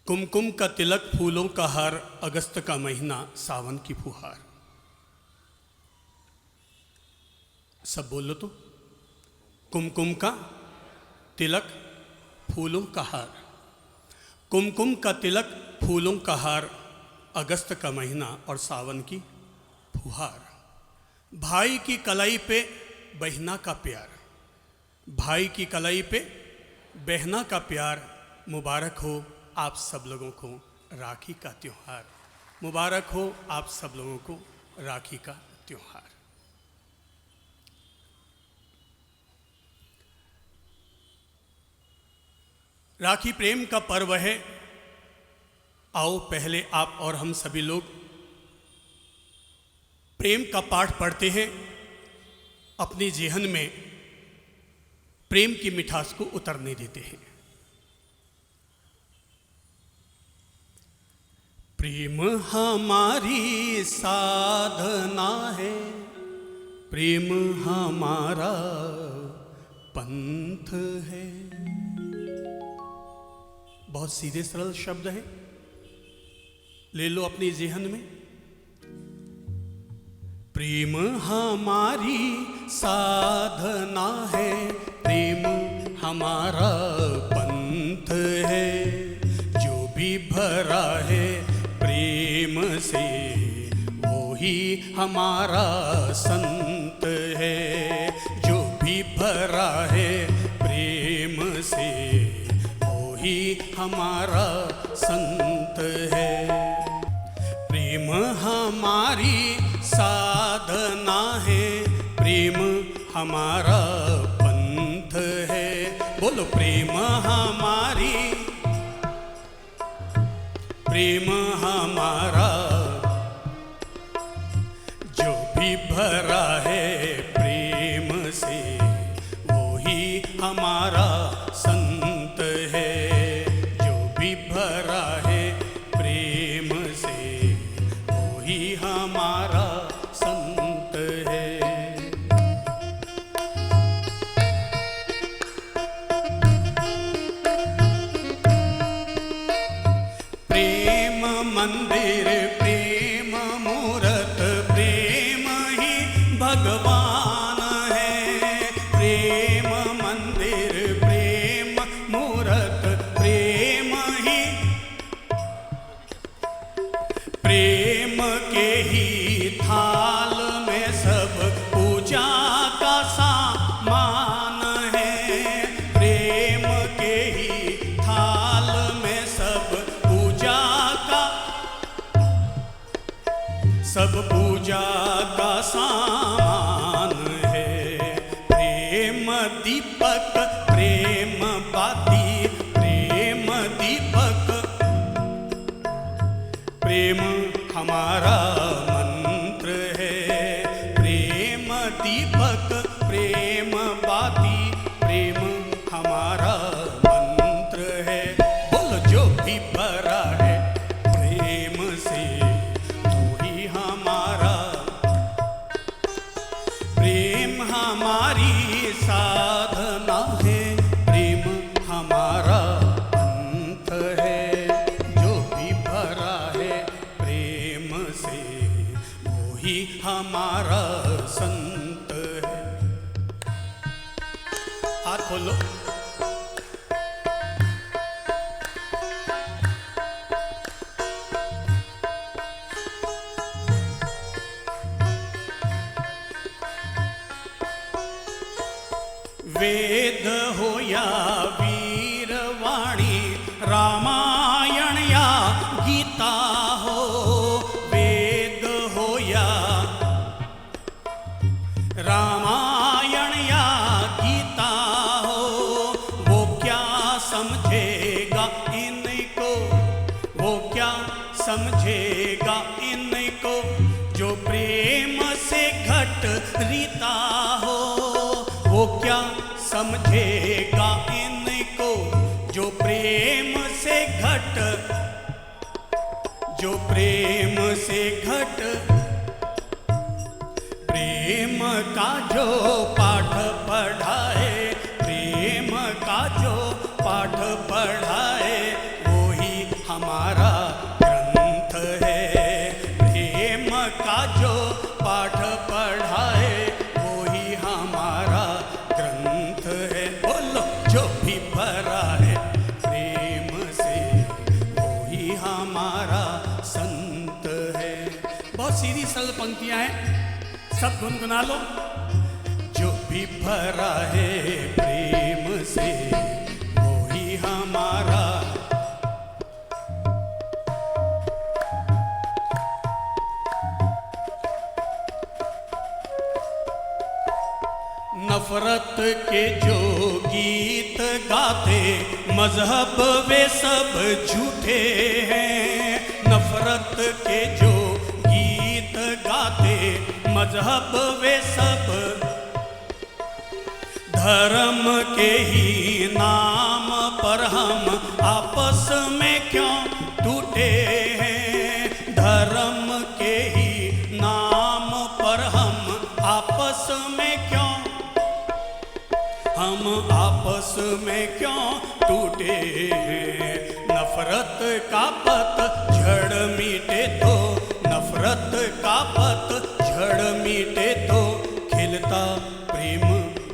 कुमकुम का तिलक, फूलों का हार, अगस्त का महीना, सावन की फुहार। सब बोलो तो। कुमकुम का तिलक, फूलों का हार। कुमकुम का तिलक, फूलों का हार, अगस्त का महीना और सावन की फुहार। भाई की कलाई पे बहना का प्यार, भाई की कलाई पे बहना का प्यार। मुबारक हो आप सब लोगों को राखी का त्योहार। मुबारक हो आप सब लोगों को राखी का त्योहार। राखी प्रेम का पर्व है। आओ पहले आप और हम सभी लोग प्रेम का पाठ पढ़ते हैं, अपने जेहन में प्रेम की मिठास को उतरने देते हैं। प्रेम हमारी साधना है, प्रेम हमारा पंथ है। बहुत सीधे सरल शब्द है, ले लो अपने जेहन में। प्रेम हमारी साधना है, प्रेम हमारा पंथ है। जो भी भरा है प्रेम से, वो ही हमारा संत है। जो भी भरा है प्रेम से, वो ही हमारा संत है। प्रेम हमारी साधना है, प्रेम हमारा पंथ है। बोलो प्रेम हमारी, प्रेम हमारा। जो भी भरा है प्रेम से, वो ही हमारा संत है। जो भी भरा है प्रेम से, वो ही हमारा संत है। प्रेम मंदिर, प्रेम मूरत, प्रेम ही भगवान है। प्रेम मंदिर, प्रेम मूरत, प्रेम ही, प्रेम के ही थाल में सब पूजा का सामान है। प्रेम के ही थाल में सब पूजा का सामान है। प्रेम दीपक, प्रेम बाती, प्रेम दीपक, प्रेम हमारा मंत्र है। प्रेम दीपक, प्रेम बाती, प्रेम हमारा मंत्र है। बोलो जो भी भरा है प्रेम से, प्रेम हमारी साधना है, प्रेम हमारा पंथ है। जो भी भरा है प्रेम से, वो ही हमारा संत है। हाथ खोलो। वेद हो या वीरवाणी, रामायण या गीता हो। वेद हो या रामायण या गीता हो, वो क्या समझेगा इनको, वो क्या समझेगा इनको। जो प्रेम से घट रीता हो, वो क्या समझेगा इनको। जो प्रेम से घट, जो प्रेम से घट, प्रेम का जो पाठ पढ़ाए, प्रेम का जो पाठ पढ़ाए, वो ही हमारा ग्रंथ है। प्रेम का जो पाठ पढ़ाए वो ही हमारा ग्रंथ है। बोलो जो भी भरा है प्रेम से वो ही हमारा संत है। बहुत सीधी सरल पंक्तियां हैं, सब गुनगुना लो। जो भी भरा है प्रेम से वो ही हमारा। नफरत के जो गीत गाते मजहब वे सब झूठे हैं। नफरत के जो गीत गाते मजहब वे सब धर्म के ही नाम पर हम आपस में क्यों टूटे हैं। धर्म के ही नाम पर हम आपस में क्यों, हम आपस में क्यों टूटे हैं। नफरत का पतझड़ मीटे तो, नफरत का पतझड़ मीटे तो खिलता प्रेम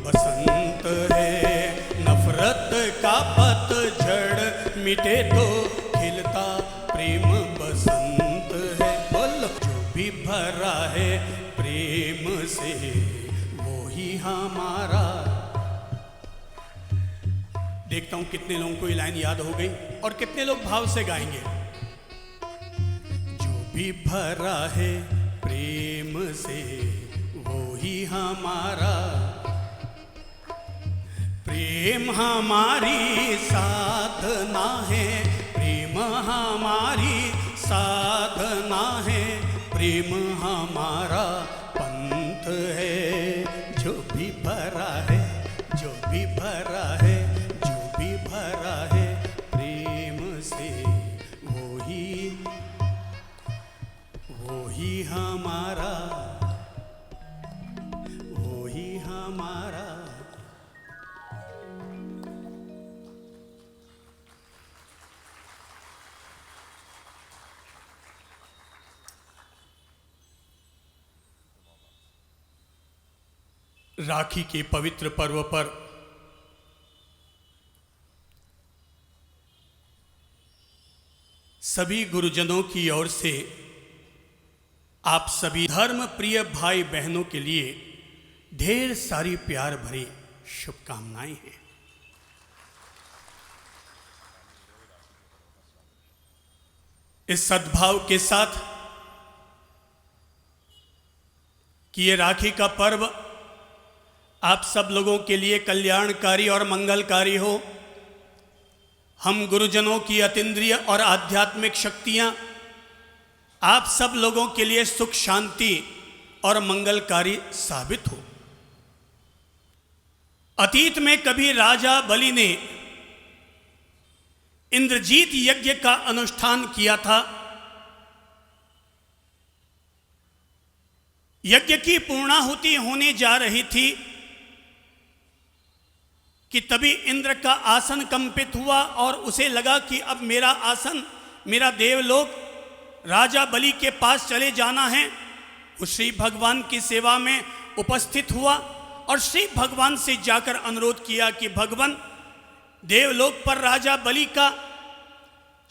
बसंत है। नफरत का पतझड़ मिटे तो खिलता प्रेम बसंत है। बोलो जो भी भरा है प्रेम से वो ही हमारा। देखता हूं कितने लोगों को ये लाइन याद हो गई और कितने लोग भाव से गाएंगे। जो भी भरा है प्रेम से वो ही हमारा। प्रेम हमारी साधना है, प्रेम हमारी साधना है, प्रेम हमारा पंथ है। जो भी भरा है, जो भी भरा है, भरा है प्रेम से वो ही हमारा, वो ही हमारा। राखी के पवित्र पर्व पर सभी गुरुजनों की ओर से आप सभी धर्म प्रिय भाई बहनों के लिए ढेर सारी प्यार भरी शुभकामनाएं हैं। इस सद्भाव के साथ कि ये राखी का पर्व आप सब लोगों के लिए कल्याणकारी और मंगलकारी हो। हम गुरुजनों की अतीन्द्रिय और आध्यात्मिक शक्तियां आप सब लोगों के लिए सुख शांति और मंगलकारी साबित हो। अतीत में कभी राजा बलि ने इंद्रजीत यज्ञ का अनुष्ठान किया था। यज्ञ की पूर्णाहुति होने जा रही थी कि तभी इंद्र का आसन कंपित हुआ और उसे लगा कि अब मेरा आसन, मेरा देवलोक राजा बलि के पास चले जाना है। वो श्री भगवान की सेवा में उपस्थित हुआ और श्री भगवान से जाकर अनुरोध किया कि भगवान, देवलोक पर राजा बलि का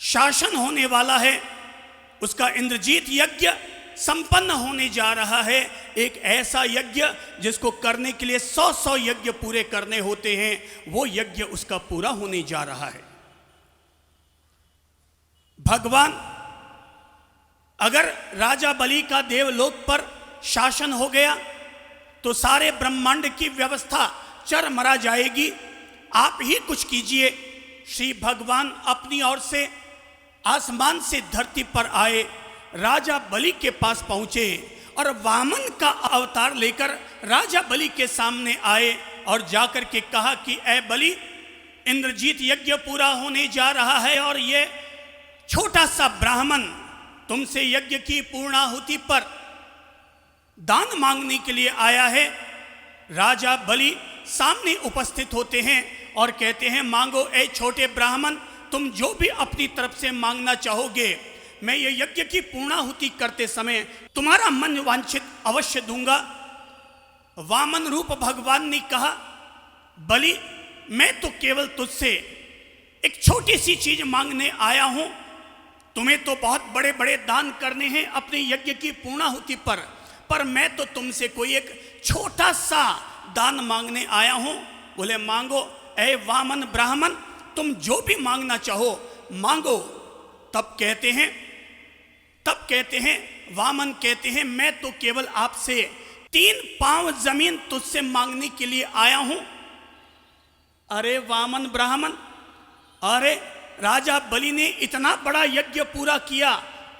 शासन होने वाला है, उसका इंद्रजीत यज्ञ संपन्न होने जा रहा है। एक ऐसा यज्ञ जिसको करने के लिए 100 यज्ञ पूरे करने होते हैं, वो यज्ञ उसका पूरा होने जा रहा है। भगवान, अगर राजा बलि का देवलोक पर शासन हो गया तो सारे ब्रह्मांड की व्यवस्था चरमरा जाएगी। आप ही कुछ कीजिए। श्री भगवान अपनी ओर से आसमान से धरती पर आए, राजा बलि के पास पहुंचे और वामन का अवतार लेकर राजा बलि के सामने आए और जाकर के कहा कि ऐ बलि, इंद्रजीत यज्ञ पूरा होने जा रहा है और ये छोटा सा ब्राह्मण तुमसे यज्ञ की पूर्णाहुति पर दान मांगने के लिए आया है। राजा बलि सामने उपस्थित होते हैं और कहते हैं, मांगो ऐ छोटे ब्राह्मण, तुम जो भी अपनी तरफ से मांगना चाहोगे, मैं ये यज्ञ की पूर्णाहुति करते समय तुम्हारा मन वांछित अवश्य दूंगा। वामन रूप भगवान ने कहा, बलि मैं तो केवल तुझसे एक छोटी सी चीज मांगने आया हूं। तुम्हें तो बहुत बड़े बड़े दान करने हैं अपने यज्ञ की पूर्णाहुति पर मैं तो तुमसे कोई एक छोटा सा दान मांगने आया हूं। बोले मांगो ऐ वामन ब्राह्मण, तुम जो भी मांगना चाहो मांगो। तब कहते हैं वामन कहते हैं, मैं तो केवल आपसे 3 पांव जमीन तुझसे मांगने के लिए आया हूं। अरे वामन ब्राह्मण, अरे राजा बलि ने इतना बड़ा यज्ञ पूरा किया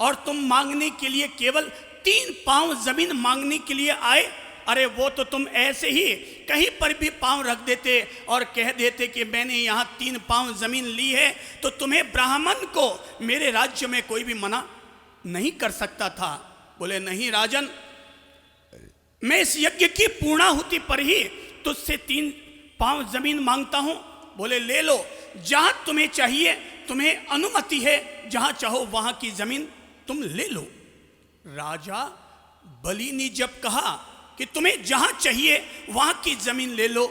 और तुम मांगने के लिए केवल 3 पांव जमीन मांगने के लिए आए। अरे वो तो तुम ऐसे ही कहीं पर भी पांव रख देते और कह देते कि मैंने यहाँ 3 पांव जमीन ली है, तो तुम्हें ब्राह्मण को मेरे राज्य में कोई भी मना नहीं कर सकता था। बोले नहीं राजन, मैं इस यज्ञ की पूर्णाहुति पर ही तुझसे 3 पांव जमीन मांगता हूं। बोले ले लो, जहां तुम्हें चाहिए, तुम्हें अनुमति है, जहां चाहो वहां की जमीन तुम ले लो। राजा बलि ने जब कहा कि तुम्हें जहां चाहिए वहां की जमीन ले लो,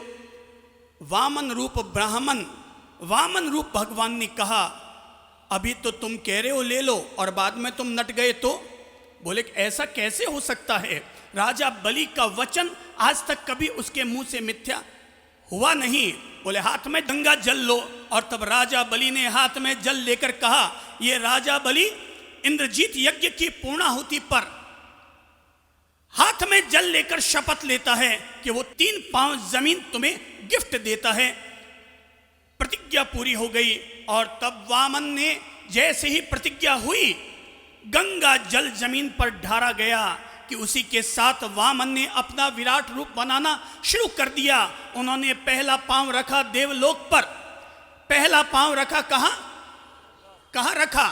वामन रूप भगवान ने कहा, अभी तो तुम कह रहे हो ले लो और बाद में तुम नट गए तो। बोले ऐसा कैसे हो सकता है? राजा बलि का वचन आज तक कभी उसके मुंह से मिथ्या हुआ नहीं। बोले हाथ में गंगा जल लो। और तब राजा बलि ने हाथ में जल लेकर कहा, ये राजा बलि इंद्रजीत यज्ञ की पूर्णाहुति पर हाथ में जल लेकर शपथ लेता है कि वो 3 पांव जमीन तुम्हें गिफ्ट देता है। प्रतिज्ञा पूरी हो गई और तब वामन ने जैसे ही प्रतिज्ञा हुई, गंगा जल जमीन पर ढारा गया कि उसी के साथ वामन ने अपना विराट रूप बनाना शुरू कर दिया। उन्होंने पहला पांव रखा देवलोक पर। पहला पांव रखा कहां रखा?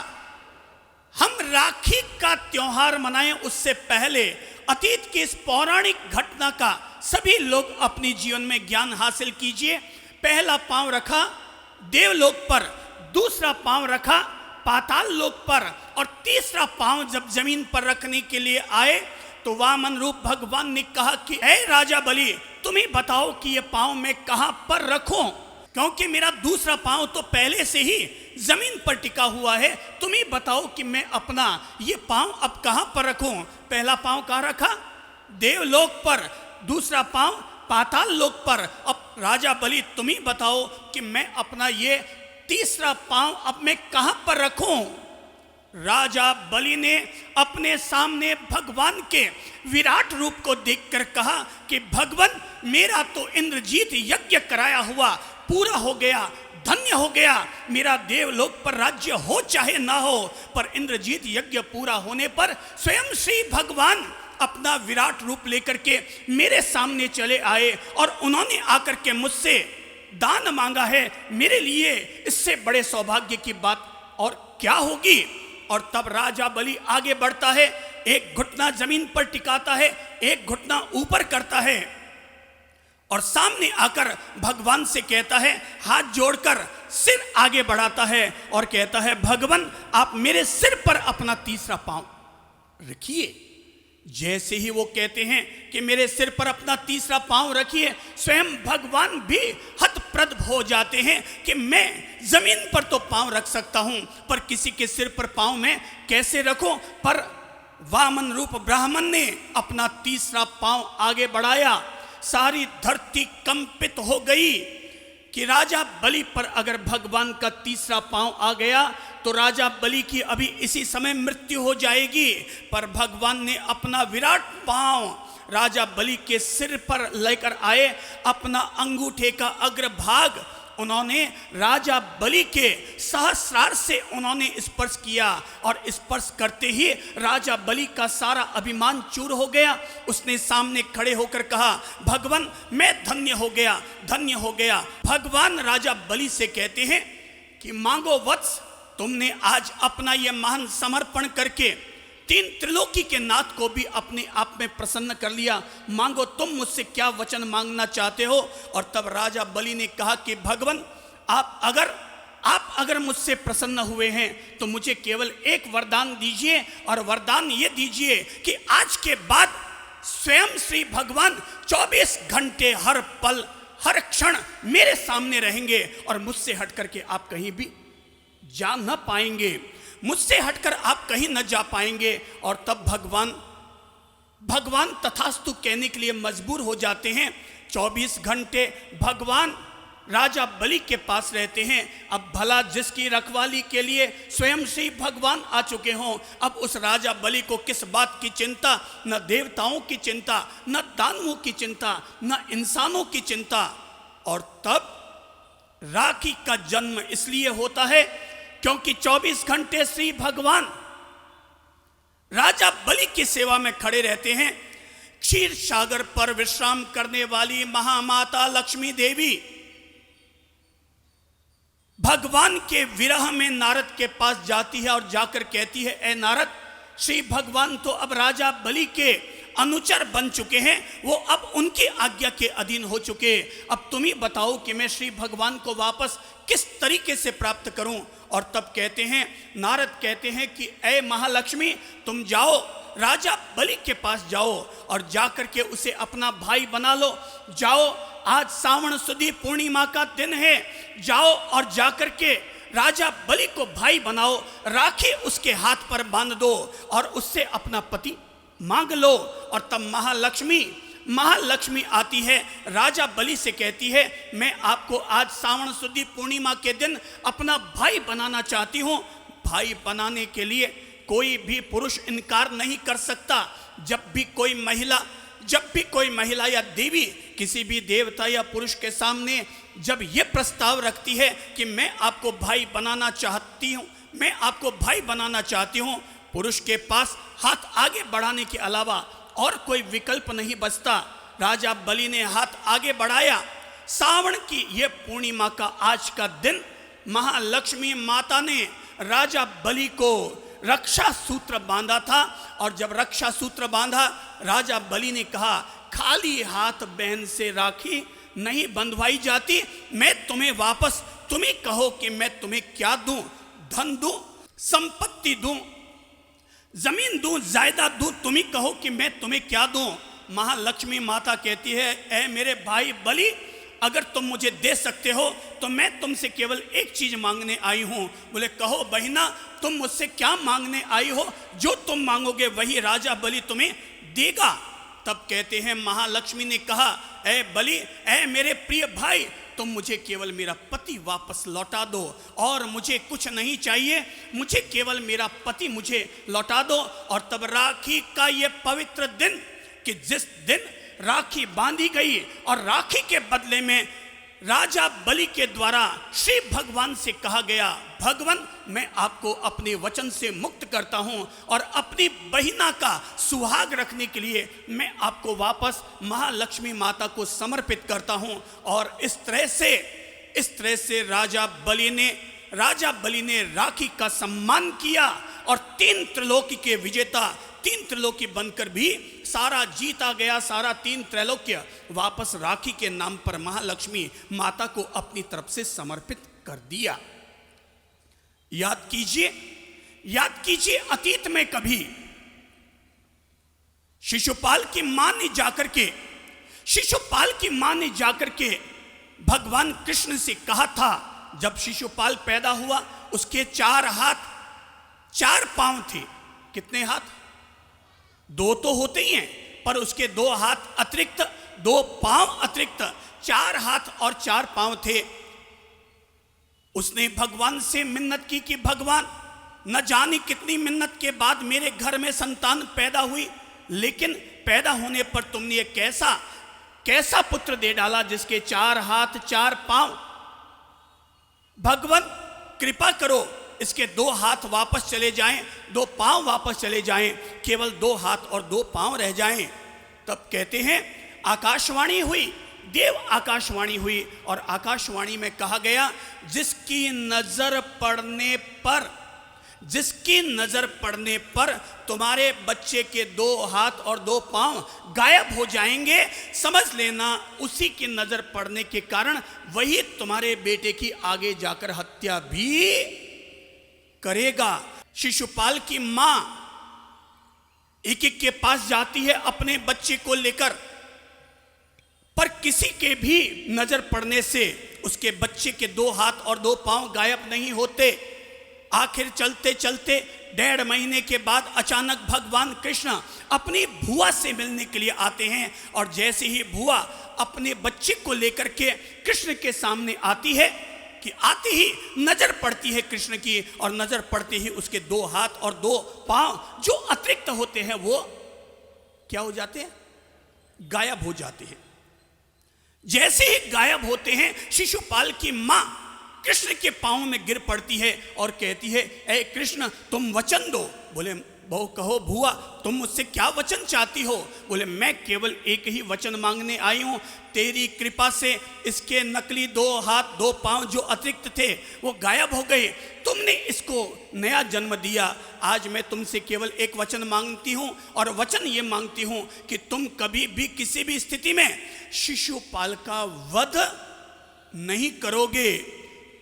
हम राखी का त्योहार मनाएं उससे पहले अतीत की इस पौराणिक घटना का सभी लोग अपने जीवन में ज्ञान हासिल कीजिए। पहला पांव रखा देवलोक पर, दूसरा पांव रखा पाताल लोक पर, और तीसरा पांव जब जमीन पर रखने के लिए आए तो वामन रूप भगवान ने कहा कि ऐ राजा बलि, तुम ही बताओ कि ये पांव मैं कहां पर रखूं, क्योंकि मेरा दूसरा पांव तो पहले से ही जमीन पर टिका हुआ है। तुम ही बताओ कि मैं अपना ये पांव अब कहां पर रखूं। पहला पांव कहां रखा? देवलोक पर, दूसरा पांव पाताल लोक पर। अब राजा बलि तुम ही बताओ कि मैं अपना ये तीसरा पांव अब मैं कहां पर रखूं। राजा बलि ने अपने सामने भगवान के विराट रूप को देखकर कहा कि भगवान, मेरा तो इंद्रजीत यज्ञ कराया हुआ पूरा हो गया, धन्य हो गया। मेरा देवलोक पर राज्य हो चाहे ना हो, पर इंद्रजीत यज्ञ पूरा होने पर स्वयं श्री भगवान अपना विराट रूप लेकर के मेरे सामने चले आए और उन्होंने आकर के मुझसे दान मांगा है। मेरे लिए इससे बड़े सौभाग्य की बात और क्या होगी। और तब राजा बलि आगे बढ़ता है, एक घुटना जमीन पर टिकाता है, एक घुटना ऊपर करता है और सामने आकर भगवान से कहता है, हाथ जोड़कर सिर आगे बढ़ाता है और कहता है, भगवान आप मेरे सिर पर अपना तीसरा पांव रखिए। जैसे ही वो कहते हैं कि मेरे सिर पर अपना तीसरा पांव रखिए, स्वयं भगवान भी हतप्रभ हो जाते हैं कि मैं जमीन पर तो पांव रख सकता हूं, पर किसी के सिर पर पांव मैं कैसे रखूं। पर वामन रूप ब्राह्मण ने अपना तीसरा पांव आगे बढ़ाया। सारी धरती कंपित हो गई कि राजा बलि पर अगर भगवान का तीसरा पांव आ गया तो राजा बलि की अभी इसी समय मृत्यु हो जाएगी। पर भगवान ने अपना विराट पांव राजा बलि के सिर पर लेकर आए। अपना अंगूठे का अग्रभाग उन्होंने राजा बलि के सहस्रार से उन्होंने स्पर्श किया और स्पर्श करते ही राजा बलि का सारा अभिमान चूर हो गया। उसने सामने खड़े होकर कहा, भगवान मैं धन्य हो गया, धन्य हो गया। भगवान राजा बलि से कहते हैं कि मांगो वत्स, तुमने आज अपना यह महान समर्पण करके 3 त्रिलोकी के नाथ को भी अपने आप में प्रसन्न कर लिया। मांगो तुम मुझसे क्या वचन मांगना चाहते हो। और तब राजा बलि ने कहा कि भगवान आप अगर आप अगर मुझसे प्रसन्न हुए हैं तो मुझे केवल एक वरदान दीजिए, और वरदान ये दीजिए कि आज के बाद स्वयं श्री भगवान 24 घंटे हर पल हर क्षण मेरे सामने रहेंगे और मुझसे हट करके आप कहीं भी जा न पाएंगे, मुझसे हटकर आप कहीं न जा पाएंगे। और तब भगवान तथास्तु कहने के लिए मजबूर हो जाते हैं। 24 घंटे भगवान राजा बलि के पास रहते हैं। अब भला जिसकी रखवाली के लिए स्वयं श्री भगवान आ चुके हों, अब उस राजा बलि को किस बात की चिंता, न देवताओं की चिंता, न दानवों की चिंता, न इंसानों की चिंता। और तब राखी का जन्म इसलिए होता है क्योंकि 24 घंटे श्री भगवान राजा बलि की सेवा में खड़े रहते हैं। क्षीर सागर पर विश्राम करने वाली महामाता लक्ष्मी देवी भगवान के विरह में नारद के पास जाती है और जाकर कहती है, ए नारद, श्री भगवान तो अब राजा बलि के अनुचर बन चुके हैं, वो अब उनकी आज्ञा के अधीन हो चुके। अब तुम ही बताओ कि मैं श्री भगवान को वापस किस तरीके से प्राप्त करूं। और तब कहते हैं, नारद कहते हैं कि ए महालक्ष्मी, तुम जाओ राजा बलि के पास जाओ और जाकर के उसे अपना भाई बना लो। जाओ, आज सावन सुदी पूर्णिमा का दिन है, जाओ और जाकर के राजा बलि को भाई बनाओ, राखी उसके हाथ पर बांध दो और उससे अपना पति मांग लो। और तब महालक्ष्मी आती है, राजा बलि से कहती है, मैं आपको आज सावन सुदी पूर्णिमा के दिन अपना भाई बनाना चाहती हूँ। भाई बनाने के लिए कोई भी पुरुष इनकार नहीं कर सकता। जब भी कोई महिला या देवी किसी भी देवता या पुरुष के सामने जब ये प्रस्ताव रखती है कि मैं आपको भाई बनाना चाहती हूँ, पुरुष के पास हाथ आगे बढ़ाने के अलावा और कोई विकल्प नहीं बचता। राजा बलि ने हाथ आगे बढ़ाया। सावन की यह पूर्णिमा का आज का दिन महालक्ष्मी माता ने राजा बलि को रक्षा सूत्र बांधा था। और जब रक्षा सूत्र बांधा, राजा बलि ने कहा, खाली हाथ बहन से राखी नहीं बंधवाई जाती। मैं तुम्हें वापस, तुम ही कहो कि मैं तुम्हें क्या दूं, धन दूं, संपत्ति दूं, जमीन दूं, जायदाद दूं, तुम ही कहो कि मैं तुम्हें क्या दूं। महालक्ष्मी माता कहती है, ऐ मेरे भाई बलि, अगर तुम मुझे दे सकते हो तो मैं तुमसे केवल एक चीज मांगने आई हूं। बोले, कहो बहिना, तुम मुझसे क्या मांगने आई हो? जो तुम मांगोगे वही राजा बलि तुम्हें देगा। तब कहते हैं, महालक्ष्मी ने कहा, ऐ बलि, ऐ मेरे प्रिय भाई, तुम मुझे केवल मेरा पति वापस लौटा दो और मुझे कुछ नहीं चाहिए, मुझे केवल मेरा पति मुझे लौटा दो। और तब राखी का ये पवित्र दिन, कि जिस दिन राखी बांधी गई और राखी के बदले में राजा बलि के द्वारा श्री भगवान से कहा गया, भगवान, मैं आपको अपने वचन से मुक्त करता हूं और अपनी बहिना का सुहाग रखने के लिए मैं आपको वापस महालक्ष्मी माता को समर्पित करता हूं। और इस तरह से राजा बलि ने राखी का सम्मान किया और 3 त्रिलोकी के विजेता, 3 त्रिलोकी बनकर भी सारा जीता गया, सारा 3 त्रैलोक्य वापस राखी के नाम पर महालक्ष्मी माता को अपनी तरफ से समर्पित कर दिया। याद कीजिए अतीत में कभी शिशुपाल की मां ने जाकर के भगवान कृष्ण से कहा था, जब शिशुपाल पैदा हुआ उसके 4 हाथ 4 पांव थे। कितने हाथ? 2 तो होते ही हैं, पर उसके 2 हाथ अतिरिक्त, 2 पांव अतिरिक्त 4 हाथ और 4 पांव थे। उसने भगवान से मिन्नत की कि भगवान, न जाने कितनी मिन्नत के बाद मेरे घर में संतान पैदा हुई, लेकिन पैदा होने पर तुमने ये कैसा पुत्र दे डाला जिसके 4 हाथ 4 पांव। भगवान कृपा करो, इसके 2 हाथ वापस चले जाएं, 2 पांव वापस चले जाएं, केवल 2 हाथ और 2 पांव रह जाएं। तब कहते हैं, आकाशवाणी हुई, देव आकाशवाणी हुई और आकाशवाणी में कहा गया, जिसकी नजर पड़ने पर जिसकी नजर पड़ने पर तुम्हारे बच्चे के 2 हाथ और 2 पांव गायब हो जाएंगे, समझ लेना उसी की नजर पड़ने के कारण वही तुम्हारे बेटे की आगे जाकर हत्या भी करेगा। शिशुपाल की मां एक एक के पास जाती है अपने बच्चे को लेकर, पर किसी के भी नजर पड़ने से उसके बच्चे के 2 हाथ और 2 पांव गायब नहीं होते। आखिर चलते चलते 1.5 महीने के बाद अचानक भगवान कृष्ण अपनी बुआ से मिलने के लिए आते हैं, और जैसे ही बुआ अपने बच्चे को लेकर के कृष्ण के सामने आती है कि आते ही नजर पड़ती है कृष्ण की, और नजर पड़ते ही उसके 2 हाथ और 2 पांव जो अतिरिक्त होते हैं वो क्या हो जाते हैं, गायब हो जाते हैं। जैसे ही गायब होते हैं शिशुपाल की मां कृष्ण के पांव में गिर पड़ती है और कहती है, ए कृष्ण तुम वचन दो। बोले बहु कहो बुआ तुम मुझसे क्या वचन चाहती हो? बोले मैं केवल एक ही वचन मांगने आई हूं, तेरी कृपा से इसके नकली 2 हाथ 2 पांव जो अतिरिक्त थे वो गायब हो गए, तुमने इसको नया जन्म दिया। आज मैं तुमसे केवल एक वचन मांगती हूं, और वचन ये मांगती हूं कि तुम कभी भी किसी भी स्थिति में शिशुपाल का वध नहीं करोगे।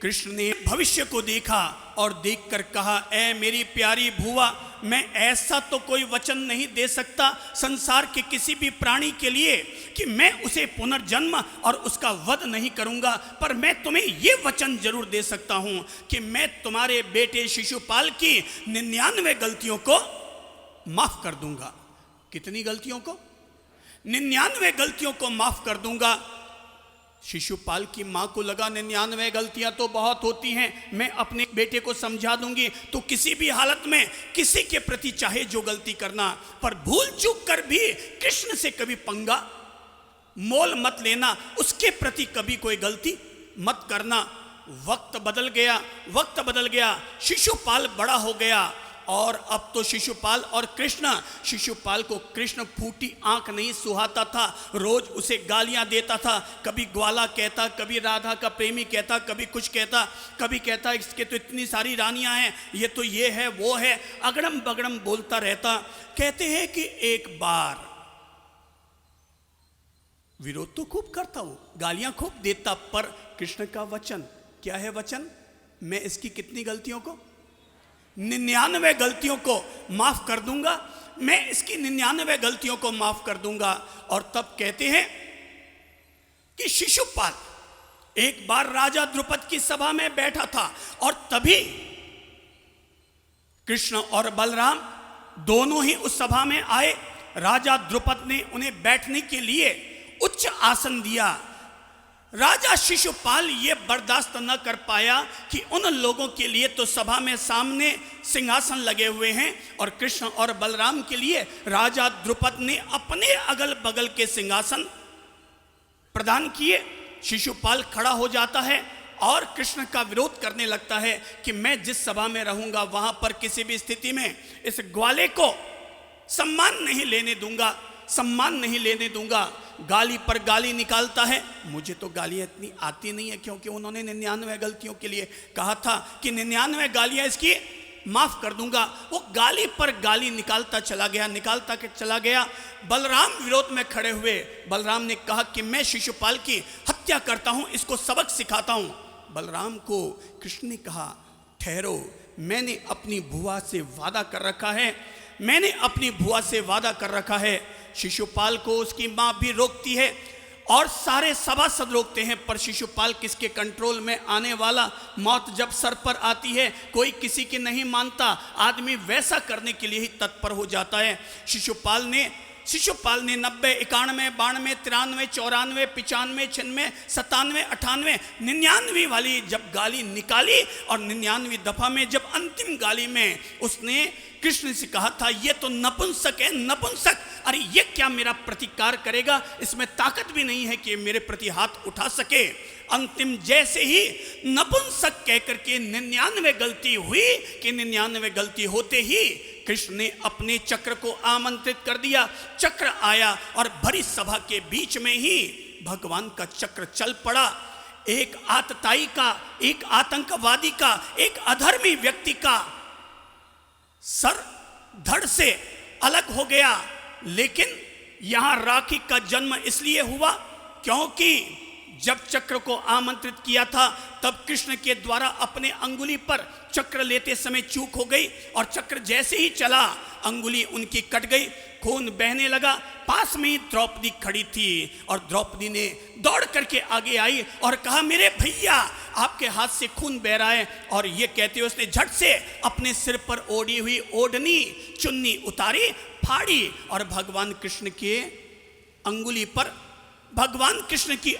कृष्ण ने भविष्य को देखा और देखकर कहा, ऐ मेरी प्यारी भुआ, मैं ऐसा तो कोई वचन नहीं दे सकता संसार के किसी भी प्राणी के लिए कि मैं उसे पुनर्जन्म और उसका वध नहीं करूंगा, पर मैं तुम्हें ये वचन जरूर दे सकता हूं कि मैं तुम्हारे बेटे शिशुपाल की 99 गलतियों को माफ कर दूंगा। कितनी गलतियों को? 99 गलतियों को माफ कर दूंगा। शिशुपाल की मां को लगा 99 गलतियां तो बहुत होती हैं, मैं अपने बेटे को समझा दूंगी, तो किसी भी हालत में किसी के प्रति चाहे जो गलती करना, पर भूल चूक कर भी कृष्ण से कभी पंगा मोल मत लेना, उसके प्रति कभी कोई गलती मत करना। वक्त बदल गया, वक्त बदल गया, शिशुपाल बड़ा हो गया, और अब तो शिशुपाल और कृष्ण, शिशुपाल को कृष्ण फूटी आंख नहीं सुहाता था, रोज उसे गालियां देता था, कभी ग्वाला कहता, कभी राधा का प्रेमी कहता, कभी कुछ कहता, कभी कहता इसके तो इतनी सारी रानियां हैं, ये तो ये है वो है, अगड़म बगड़म बोलता रहता। कहते हैं कि एक बार विरोध तो खूब करता हूं, गालियां खूब देता, पर कृष्ण का वचन क्या है? वचन मैं इसकी कितनी गलतियों को, 99 गलतियों को माफ कर दूंगा, मैं इसकी 99 गलतियों को माफ कर दूंगा। और तब कहते हैं कि शिशुपाल एक बार राजा द्रुपद की सभा में बैठा था, और तभी कृष्ण और बलराम दोनों ही उस सभा में आए। राजा द्रुपद ने उन्हें बैठने के लिए उच्च आसन दिया। राजा शिशुपाल ये बर्दाश्त न कर पाया कि उन लोगों के लिए तो सभा में सामने सिंहासन लगे हुए हैं, और कृष्ण और बलराम के लिए राजा द्रुपद ने अपने अगल बगल के सिंहासन प्रदान किए। शिशुपाल खड़ा हो जाता है और कृष्ण का विरोध करने लगता है कि मैं जिस सभा में रहूंगा वहां पर किसी भी स्थिति में इस ग्वाले को सम्मान नहीं लेने दूंगा, सम्मान नहीं लेने दूंगा। गाली पर गाली निकालता है। मुझे तो गालियां इतनी आती नहीं है, क्योंकि उन्होंने 99 गलतियों के लिए कहा था कि 99 गालियां इसकी माफ कर दूंगा। वो गाली पर गाली निकालता चला गया, निकालता के चला गया। बलराम विरोध में खड़े हुए। बलराम ने कहा कि मैं शिशुपाल की हत्या करता हूं, इसको सबक सिखाता हूं। बलराम को कृष्ण ने कहा, ठहरो, मैंने अपनी बुआ से वादा कर रखा है, मैंने अपनी बुआ से वादा कर रखा है। शिशुपाल को उसकी मां भी रोकती है और सारे सभासद रोकते हैं, पर शिशुपाल किसके कंट्रोल में आने वाला? मौत जब सर पर आती है कोई किसी की नहीं मानता, आदमी वैसा करने के लिए ही तत्पर हो जाता है। शिशुपाल ने 90, 91, 92, 93, 94, 95, 96, 97, 98, 99 वाली जब गाली निकाली, और 99 दफा में जब अंतिम गाली में उसने कृष्ण से कहा था, ये तो नपुंसक है, नपुंसक, अरे ये क्या मेरा प्रतिकार करेगा, इसमें ताकत भी नहीं है कि मेरे प्रति हाथ उठा सके। अंतिम जैसे ही नपुंसक कहकर के 99 गलती हुई कि 99 गलती होते ही कृष्ण ने अपने चक्र को आमंत्रित कर दिया। चक्र आया और भरी सभा के बीच में ही भगवान का चक्र चल पड़ा। एक आतताई का, एक आतंकवादी का, एक अधर्मी व्यक्ति का सर धड़ से अलग हो गया। लेकिन यहां राखी का जन्म इसलिए हुआ क्योंकि जब चक्र को आमंत्रित किया था तब कृष्ण के द्वारा अपने अंगुली पर चक्र लेते समय चूक हो गई और चक्र जैसे ही चला अंगुली उनकी कट गई, खून बहने लगा। पास में ही द्रौपदी खड़ी थी और द्रौपदी ने दौड़ करके आगे आई और कहा, मेरे भैया आपके हाथ से खून बह रहा है। और ये कहते हुए उसने झट से अपने सिर पर ओढ़ी हुई ओढ़नी चुन्नी उतारी, फाड़ी और भगवान कृष्ण की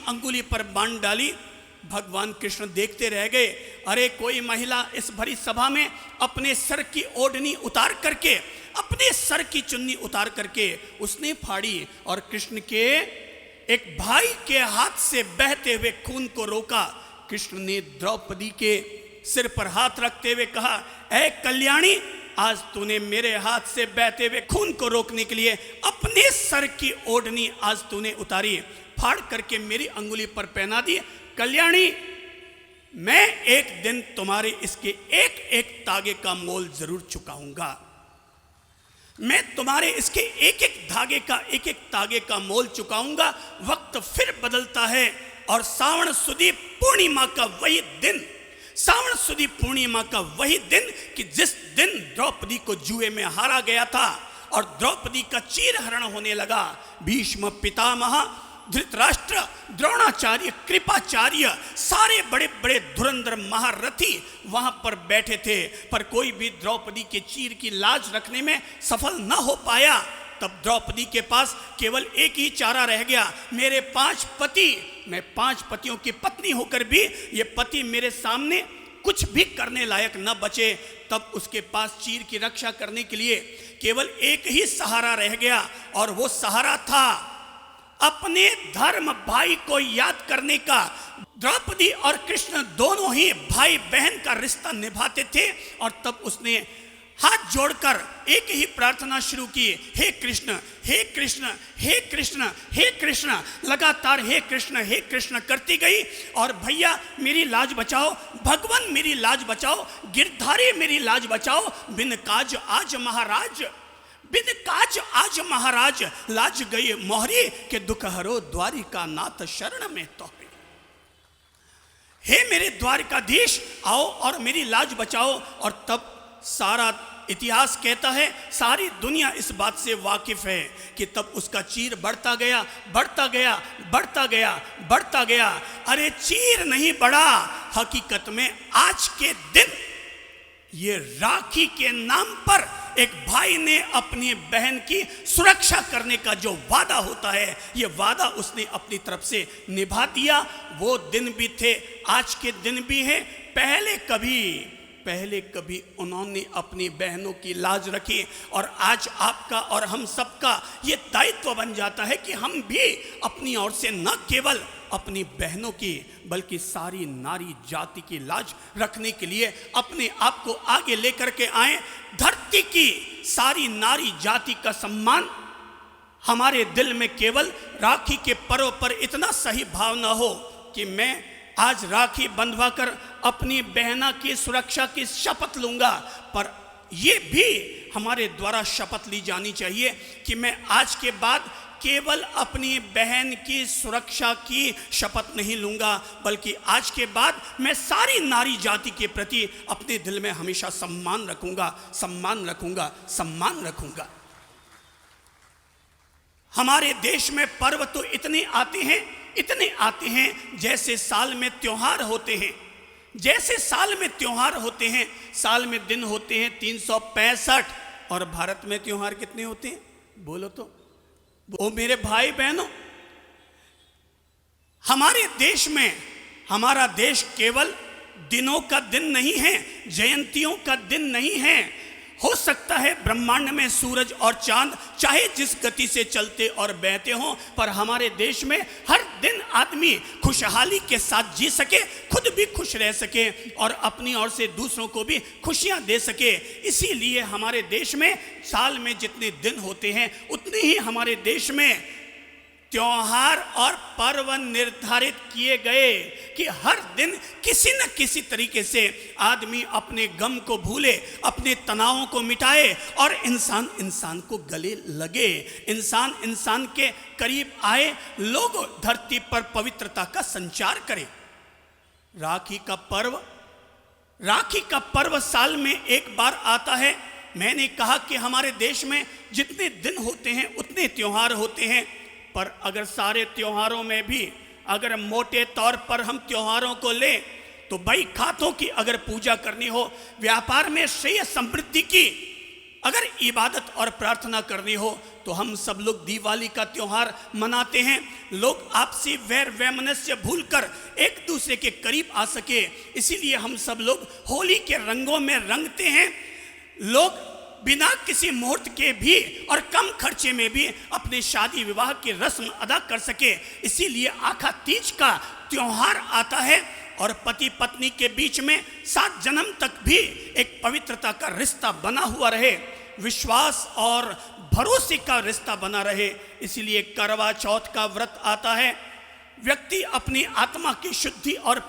अंगुली पर बांध डाली। भगवान कृष्ण देखते रह गए। अरे कोई महिला इस भरी सभा में अपने सर की ओढ़नी उतार करके, अपने सर की चुन्नी उतार करके उसने फाड़ी और कृष्ण के एक भाई के हाथ से बहते हुए खून को रोका। कृष्ण ने द्रौपदी के सिर पर हाथ रखते हुए कहा, ऐ कल्याणी, आज तूने मेरे हाथ से बहते हुए खून को रोकने के लिए अपने सर की ओढ़नी आज तूने उतारी, फाड़ करके मेरी अंगुली पर पहना दी। कल्याणी, मैं एक दिन तुम्हारे इसके एक एक तागे का मोल जरूर चुकाऊंगा। मैं तुम्हारे इसके एक एक तागे का मोल चुकाऊंगा। वक्त फिर बदलता है और सावन सुदी पूर्णिमा का वही दिन कि जिस दिन द्रौपदी को जुए में हारा गया था और द्रौपदी का चीरहरण होने लगा। भीष्म पितामह, धृतराष्ट्र, द्रोणाचार्य, कृपाचार्य, सारे बड़े बड़े धुरंधर महारथी वहां पर बैठे थे, पर कोई भी द्रौपदी के चीर की लाज रखने में सफल न हो पाया। तब द्रौपदी के पास केवल एक ही चारा रह गया, मेरे 5 पति, मैं 5 पतियों की पत्नी होकर भी ये पति मेरे सामने कुछ भी करने लायक न बचे। तब उसके पास चीर की रक्षा करने के लिए केवल एक ही सहारा रह गया और वो सहारा था अपने धर्म भाई को याद करने का। द्रौपदी और कृष्ण दोनों ही भाई बहन का रिश्ता निभाते थे और तब उसने हाथ जोड़कर एक ही प्रार्थना शुरू की, हे कृष्ण, हे कृष्ण, हे कृष्ण, हे कृष्ण। लगातार हे कृष्ण करती गई और भैया मेरी लाज बचाओ, भगवान मेरी लाज बचाओ, गिरधारी मेरी लाज बचाओ, बिन काज आज महाराज, लाज गई मोहरी के दुख हरो द्वारिका नाथ शरण में तो। हे मेरे द्वारिकाधीश, आओ और मेरी लाज बचाओ। और तब सारा इतिहास कहता है, सारी दुनिया इस बात से वाकिफ है कि तब उसका चीर बढ़ता गया। अरे चीर नहीं बढ़ा, हकीकत में आज के दिन ये राखी के नाम पर एक भाई ने अपनी बहन की सुरक्षा करने का जो वादा होता है, ये वादा उसने अपनी तरफ से निभा दिया। वो दिन भी थे, आज के दिन भी हैं। पहले कभी उन्होंने अपनी बहनों की लाज रखी और आज आपका और हम सबका ये दायित्व बन जाता है कि हम भी अपनी ओर से न केवल अपनी बहनों की बल्कि सारी नारी जाति की लाज रखने के लिए अपने आप को आगे लेकर के आए। धरती की सारी नारी जाति का सम्मान हमारे दिल में केवल राखी के पर्व पर इतना सही भाव न हो कि मैं आज राखी बंधवा कर अपनी बहना की सुरक्षा की शपथ लूंगा, पर यह भी हमारे द्वारा शपथ ली जानी चाहिए कि मैं आज के बाद केवल अपनी बहन की सुरक्षा की शपथ नहीं लूंगा, बल्कि आज के बाद मैं सारी नारी जाति के प्रति अपने दिल में हमेशा सम्मान रखूंगा। हमारे देश में पर्व तो इतने आते हैं जैसे साल में त्योहार होते हैं। साल में दिन होते हैं 365 और भारत में त्योहार कितने होते हैं बोलो तो। ओ मेरे भाई बहनों, हमारा देश केवल दिनों का दिन नहीं है, जयंतियों का दिन नहीं है। हो सकता है ब्रह्मांड में सूरज और चांद चाहे जिस गति से चलते और बहते हों, पर हमारे देश में हर दिन आदमी खुशहाली के साथ जी सके, खुद भी खुश रह सके और अपनी ओर से दूसरों को भी खुशियां दे सके। इसीलिए हमारे देश में साल में जितने दिन होते हैं उतने ही हमारे देश में त्योहार और पर्व निर्धारित किए गए कि हर दिन किसी न किसी तरीके से आदमी अपने गम को भूले, अपने तनावों को मिटाए और इंसान इंसान को गले लगे, इंसान इंसान के करीब आए, लोग धरती पर पवित्रता का संचार करें। राखी का पर्व साल में एक बार आता है। मैंने कहा कि हमारे देश में जितने दिन होते हैं उतने त्योहार होते हैं, पर अगर सारे त्योहारों में भी अगर मोटे तौर पर हम त्योहारों को लें तो भाई खातों की अगर पूजा करनी हो, व्यापार में श्रेय समृद्धि की अगर इबादत और प्रार्थना करनी हो तो हम सब लोग दिवाली का त्योहार मनाते हैं। लोग आपसी वैर वैमनस्य भूलकर एक दूसरे के करीब आ सके, इसीलिए हम सब लोग होली के रंगों में रंगते हैं। लोग बिना किसी मुहूर्त के भी और कम खर्चे में भी अपने शादी विवाह की रस्म अदा कर सके, इसीलिए आखा तीज का त्योहार आता है और पति पत्नी के बीच में 7 जन्म तक भी एक पवित्रता का रिश्ता बना हुआ रहे, विश्वास और भरोसे का रिश्ता बना रहे, इसीलिए करवा चौथ का व्रत आता है। व्यक्ति अपनी आत्मा की शुद्धि और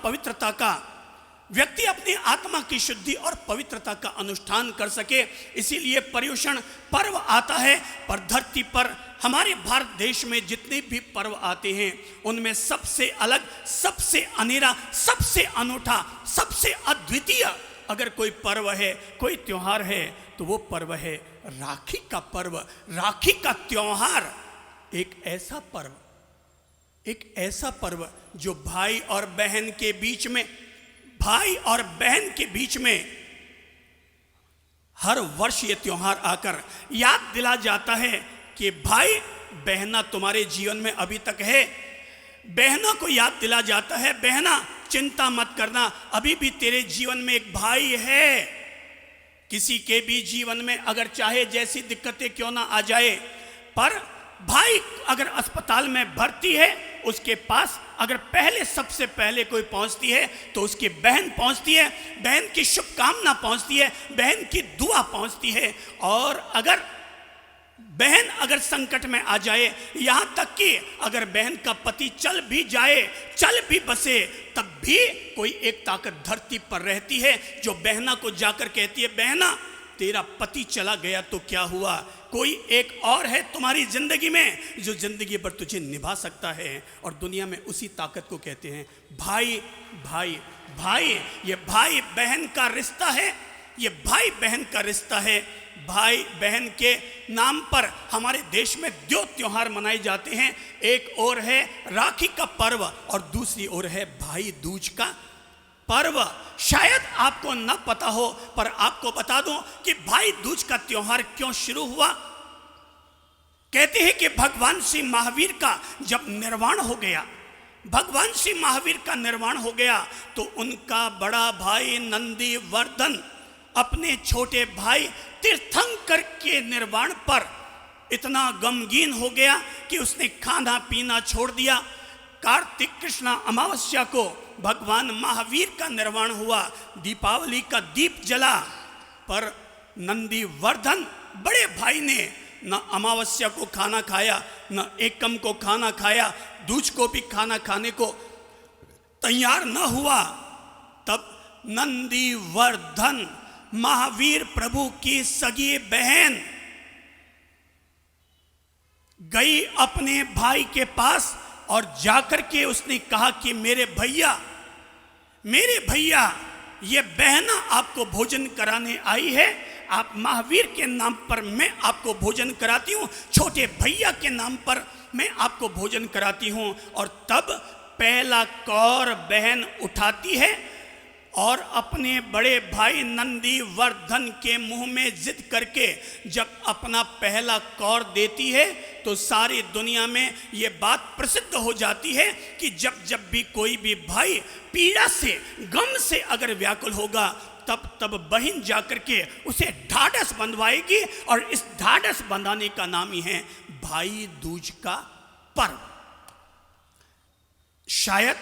पवित्रता का अनुष्ठान कर सके, इसीलिए पर्युषण पर्व आता है। पर धरती पर हमारे भारत देश में जितने भी पर्व आते हैं उनमें सबसे अलग, सबसे अनेरा, सबसे अनूठा, सबसे अद्वितीय अगर कोई पर्व है, कोई त्योहार है तो वो पर्व है राखी का पर्व। राखी का त्योहार एक ऐसा पर्व जो भाई और बहन के बीच में हर वर्ष ये त्योहार आकर याद दिला जाता है कि भाई बहना तुम्हारे जीवन में अभी तक है। बहनों को याद दिला जाता है, बहना चिंता मत करना, अभी भी तेरे जीवन में एक भाई है। किसी के भी जीवन में अगर चाहे जैसी दिक्कतें क्यों ना आ जाए, पर भाई अगर अस्पताल में भर्ती है, उसके पास अगर सबसे पहले कोई पहुंचती है तो उसकी बहन पहुंचती है, बहन की शुभकामना पहुंचती है, बहन की दुआ पहुंचती है। और अगर बहन संकट में आ जाए, यहां तक कि अगर बहन का पति चल भी बसे, तब भी कोई एक ताकत धरती पर रहती है जो बहना को जाकर कहती है, बहना तेरा पति चला गया तो क्या हुआ, कोई एक और है तुम्हारी जिंदगी में जो जिंदगी भर तुझे निभा सकता है। और दुनिया में उसी ताकत को कहते हैं भाई। भाई भाई ये भाई बहन का रिश्ता है, ये भाई बहन का रिश्ता है। भाई बहन के नाम पर हमारे देश में 2 त्योहार मनाए जाते हैं, एक और है राखी का पर्व और दूसरी ओर है भाई दूज का पर्व। शायद आपको न पता हो, पर आपको बता दूं कि भाई दूज का त्योहार क्यों शुरू हुआ। कहते हैं कि भगवान श्री महावीर का जब निर्वाण हो गया, तो उनका बड़ा भाई नंदी वर्धन अपने छोटे भाई तीर्थंकर के निर्वाण पर इतना गमगीन हो गया कि उसने खाना पीना छोड़ दिया। कार्तिक कृष्णा अमावस्या को भगवान महावीर का निर्वाण हुआ, दीपावली का दीप जला, पर नंदी वर्धन बड़े भाई ने न अमावस्या को खाना खाया, न एकम को खाना खाया, दूज को भी खाना खाने को तैयार न हुआ। तब नंदी वर्धन महावीर प्रभु की सगी बहन गई अपने भाई के पास और जाकर के उसने कहा कि मेरे भैया ये बहना आपको भोजन कराने आई है, आप महावीर के नाम पर मैं आपको भोजन कराती हूँ, छोटे भैया के नाम पर मैं आपको भोजन कराती हूँ। और तब पहला कौर बहन उठाती है और अपने बड़े भाई नंदी वर्धन के मुंह में जिद करके जब अपना पहला कौर देती है, तो सारी दुनिया में ये बात प्रसिद्ध हो जाती है कि जब भी कोई भी भाई पीड़ा से, गम से अगर व्याकुल होगा, तब बहन जाकर के उसे ढाढ़स बंधवाएगी, और इस ढाढ़स बंधाने का नाम ही है भाई दूज का पर्व। शायद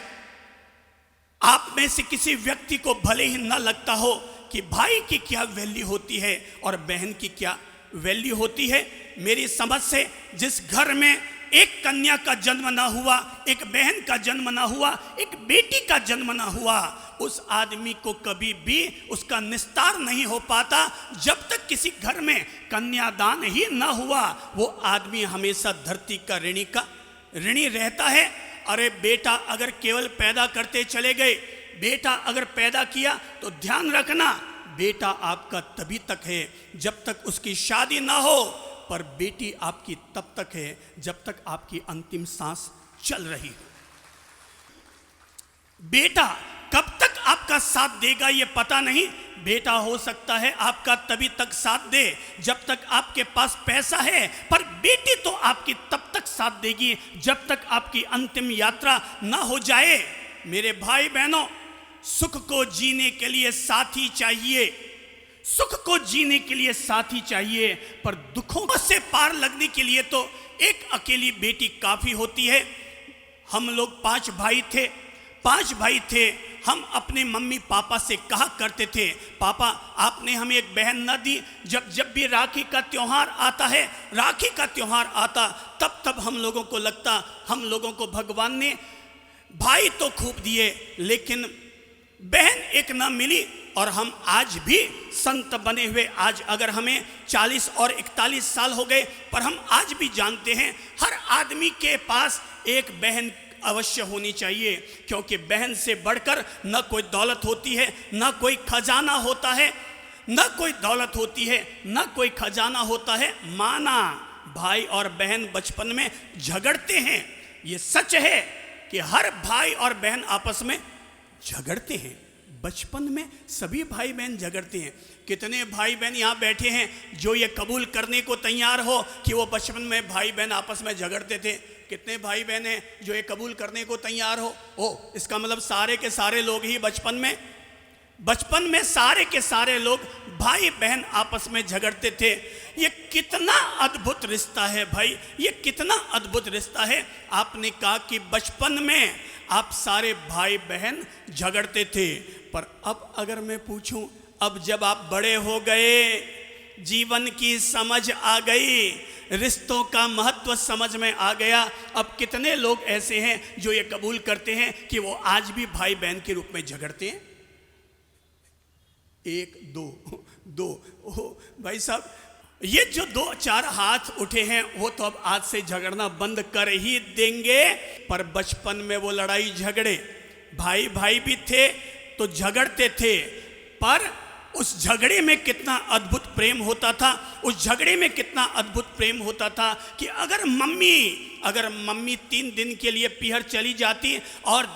आप में से किसी व्यक्ति को भले ही न लगता हो कि भाई की क्या वैल्यू होती है और बहन की क्या वैल्यू होती है। मेरी समझ से जिस घर में एक कन्या का जन्म ना हुआ, एक बहन का जन्म ना हुआ, एक बेटी का जन्म ना हुआ, उस आदमी को कभी भी उसका निस्तार नहीं हो पाता। जब तक किसी घर में कन्यादान ही ना हुआ, वो आदमी हमेशा धरती का ऋणी रहता है। अरे बेटा अगर केवल पैदा करते चले गए, बेटा अगर पैदा किया तो ध्यान रखना, बेटा आपका तभी तक है जब तक उसकी शादी ना हो, पर बेटी आपकी तब तक है जब तक आपकी अंतिम सांस चल रही हो। बेटा कब तक आपका साथ देगा ये पता नहीं। बेटा हो सकता है आपका तभी तक साथ दे जब तक आपके पास पैसा है, पर बेटी तो आपकी तब तक साथ देगी जब तक आपकी अंतिम यात्रा ना हो जाए। मेरे भाई बहनों, सुख को जीने के लिए साथी चाहिए, सुख को जीने के लिए साथी चाहिए, पर दुखों से पार लगने के लिए तो एक अकेली बेटी काफी होती है। हम लोग 5 भाई थे। हम अपने मम्मी पापा से कहा करते थे, पापा आपने हमें एक बहन न दी। जब भी राखी का त्योहार आता तब हम लोगों को लगता हम लोगों को भगवान ने भाई तो खूब दिए लेकिन बहन एक ना मिली। और हम आज भी संत बने हुए, आज अगर हमें 40 और 41 साल हो गए, पर हम आज भी जानते हैं हर आदमी के पास एक बहन अवश्य होनी चाहिए, क्योंकि बहन से बढ़कर न कोई दौलत होती है, न कोई खजाना होता है, न कोई दौलत होती है, न कोई खजाना होता है। माना भाई और बहन बचपन में झगड़ते हैं, ये सच है कि हर भाई और बहन आपस में झगड़ते हैं। बचपन में सभी भाई बहन झगड़ते हैं। कितने भाई बहन यहाँ बैठे हैं जो ये कबूल करने को तैयार हो कि वो बचपन में भाई बहन आपस में झगड़ते थे? कितने भाई बहन हैं जो ये कबूल करने को तैयार हो? इसका मतलब सारे के सारे लोग ही बचपन में सारे के सारे लोग भाई बहन आपस में झगड़ते थे। ये कितना अद्भुत रिश्ता है भाई, ये कितना अद्भुत रिश्ता है। आपने कहा कि बचपन में आप सारे भाई बहन झगड़ते थे, पर अब अगर मैं पूछूं, अब जब आप बड़े हो गए, जीवन की समझ आ गई, रिश्तों का महत्व समझ में आ गया, अब कितने लोग ऐसे हैं जो ये कबूल करते हैं कि वो आज भी भाई बहन के रूप में झगड़ते हैं? 1 2 भाई साहब, ये जो 2-4 हाथ उठे हैं वो तो अब आज से झगड़ना बंद कर ही देंगे। पर बचपन में वो लड़ाई झगड़े, भाई भी थे तो झगड़ते थे, पर उस झगड़े में कितना अद्भुत प्रेम होता था, उस झगड़े में कितना अद्भुत प्रेम होता था कि अगर मम्मी 3 दिन के लिए पीहर चली जाती और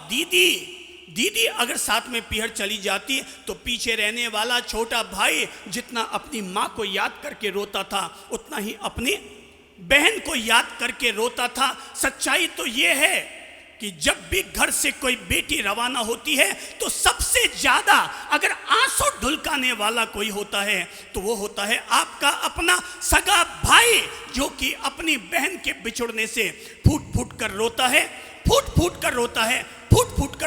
दीदी अगर साथ में पीहर चली जाती, तो पीछे रहने वाला छोटा भाई जितना अपनी माँ को याद करके रोता था, उतना ही अपनी बहन को याद करके रोता था। सच्चाई तो ये है कि जब भी घर से कोई बेटी रवाना होती है तो सबसे ज्यादा अगर आंसू ढुलकाने वाला कोई होता है तो वो होता है आपका अपना सगा भाई, जो कि अपनी बहन के बिछुड़ने से फूट फूट कर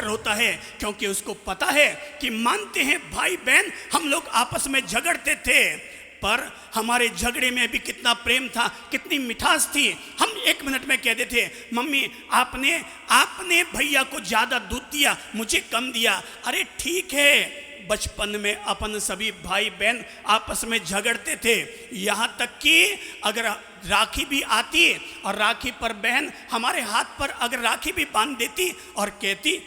रोता है, क्योंकि उसको पता है कि मानते हैं भाई बहन हम लोग आपस में झगड़ते थे, पर हमारे झगड़े में भी कितना प्रेम था, कितनी मिठास थी। हम 1 मिनट में कहते थे, मम्मी आपने भैया को ज्यादा दूध दिया, मुझे कम दिया। अरे ठीक है, बचपन में अपन सभी भाई बहन आपस में झगड़ते थे, यहाँ तक कि अगर राखी भी आती और राखी पर बहन हमारे हाथ पर अगर राखी भी बांध देती और कहती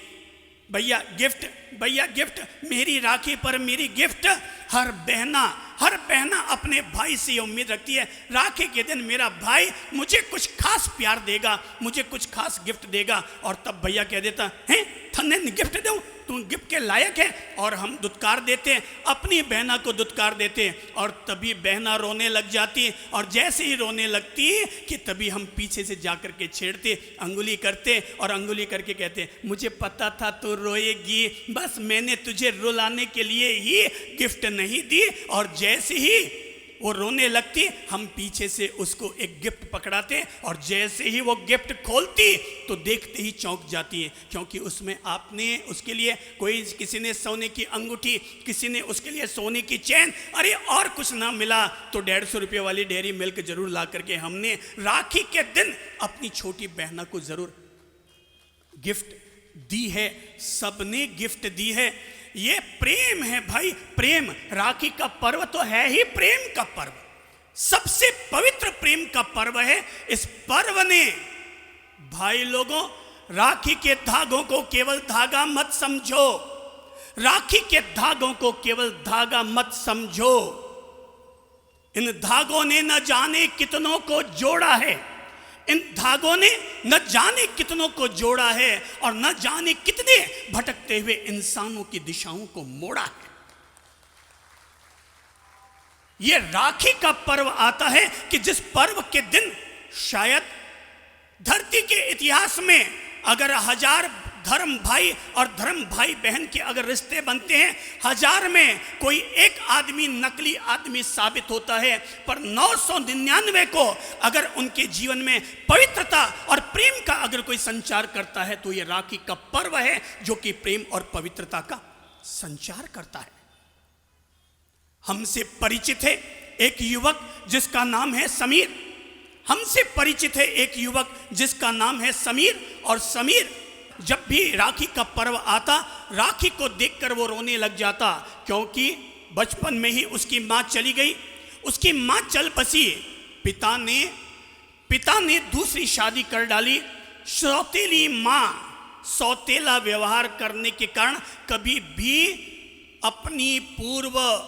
भैया गिफ्ट, मेरी राखी पर मेरी गिफ्ट। हर बहना अपने भाई से उम्मीद रखती है राखी के दिन मेरा भाई मुझे कुछ खास प्यार देगा, मुझे कुछ खास गिफ्ट देगा। और तब भैया कह देता है थने गिफ्ट दूं, तू गिफ्ट के लायक है, और हम दुत्कार देते, अपनी बहना को दुत्कार देते, और तभी बहना रोने लग जाती, और जैसे ही रोने लगती कि तभी हम पीछे से जाकर के छेड़ते, अंगुली करते और अंगुली करके कहते मुझे पता था तू रोएगी, बस मैंने तुझे रुलाने के लिए ही गिफ्ट नहीं दी। और जैसे ही वो रोने लगती, हम पीछे से उसको एक गिफ्ट पकड़ाते और जैसे ही वो गिफ्ट खोलती तो देखते ही चौंक जाती है, क्योंकि उसमें आपने उसके लिए किसी ने सोने की अंगूठी, किसी ने उसके लिए सोने की चैन, अरे और कुछ ना मिला तो 150 रुपये वाली डेयरी मिल्क जरूर ला करके हमने राखी के दिन अपनी छोटी बहना को जरूर गिफ्ट दी है। सबने गिफ्ट दी है। ये प्रेम है भाई, प्रेम। राखी का पर्व तो है ही प्रेम का पर्व, सबसे पवित्र प्रेम का पर्व है। इस पर्व ने भाई लोगों, राखी के धागों को केवल धागा मत समझो, राखी के धागों को केवल धागा मत समझो। इन धागों ने न जाने कितनों को जोड़ा है, इन धागों ने न जाने कितनों को जोड़ा है और न जाने कितने भटकते हुए इंसानों की दिशाओं को मोड़ा है। यह राखी का पर्व आता है कि जिस पर्व के दिन शायद धरती के इतिहास में अगर 1000 धर्म भाई और धर्म भाई बहन के अगर रिश्ते बनते हैं, 1000 में कोई एक आदमी नकली आदमी साबित होता है, पर 999 को अगर उनके जीवन में पवित्रता और प्रेम का अगर कोई संचार करता है तो ये राखी का पर्व है जो कि प्रेम और पवित्रता का संचार करता है। हमसे परिचित है एक युवक जिसका नाम है समीर, हमसे परिचित है एक युवक जिसका नाम है समीर, और समीर जब भी राखी का पर्व आता, राखी को देखकर वो रोने लग जाता, क्योंकि बचपन में ही उसकी माँ चली गई, उसकी माँ चल बसी, पिता ने दूसरी शादी कर डाली। सौतेली माँ सौतेला व्यवहार करने के कारण कभी भी अपनी पूर्व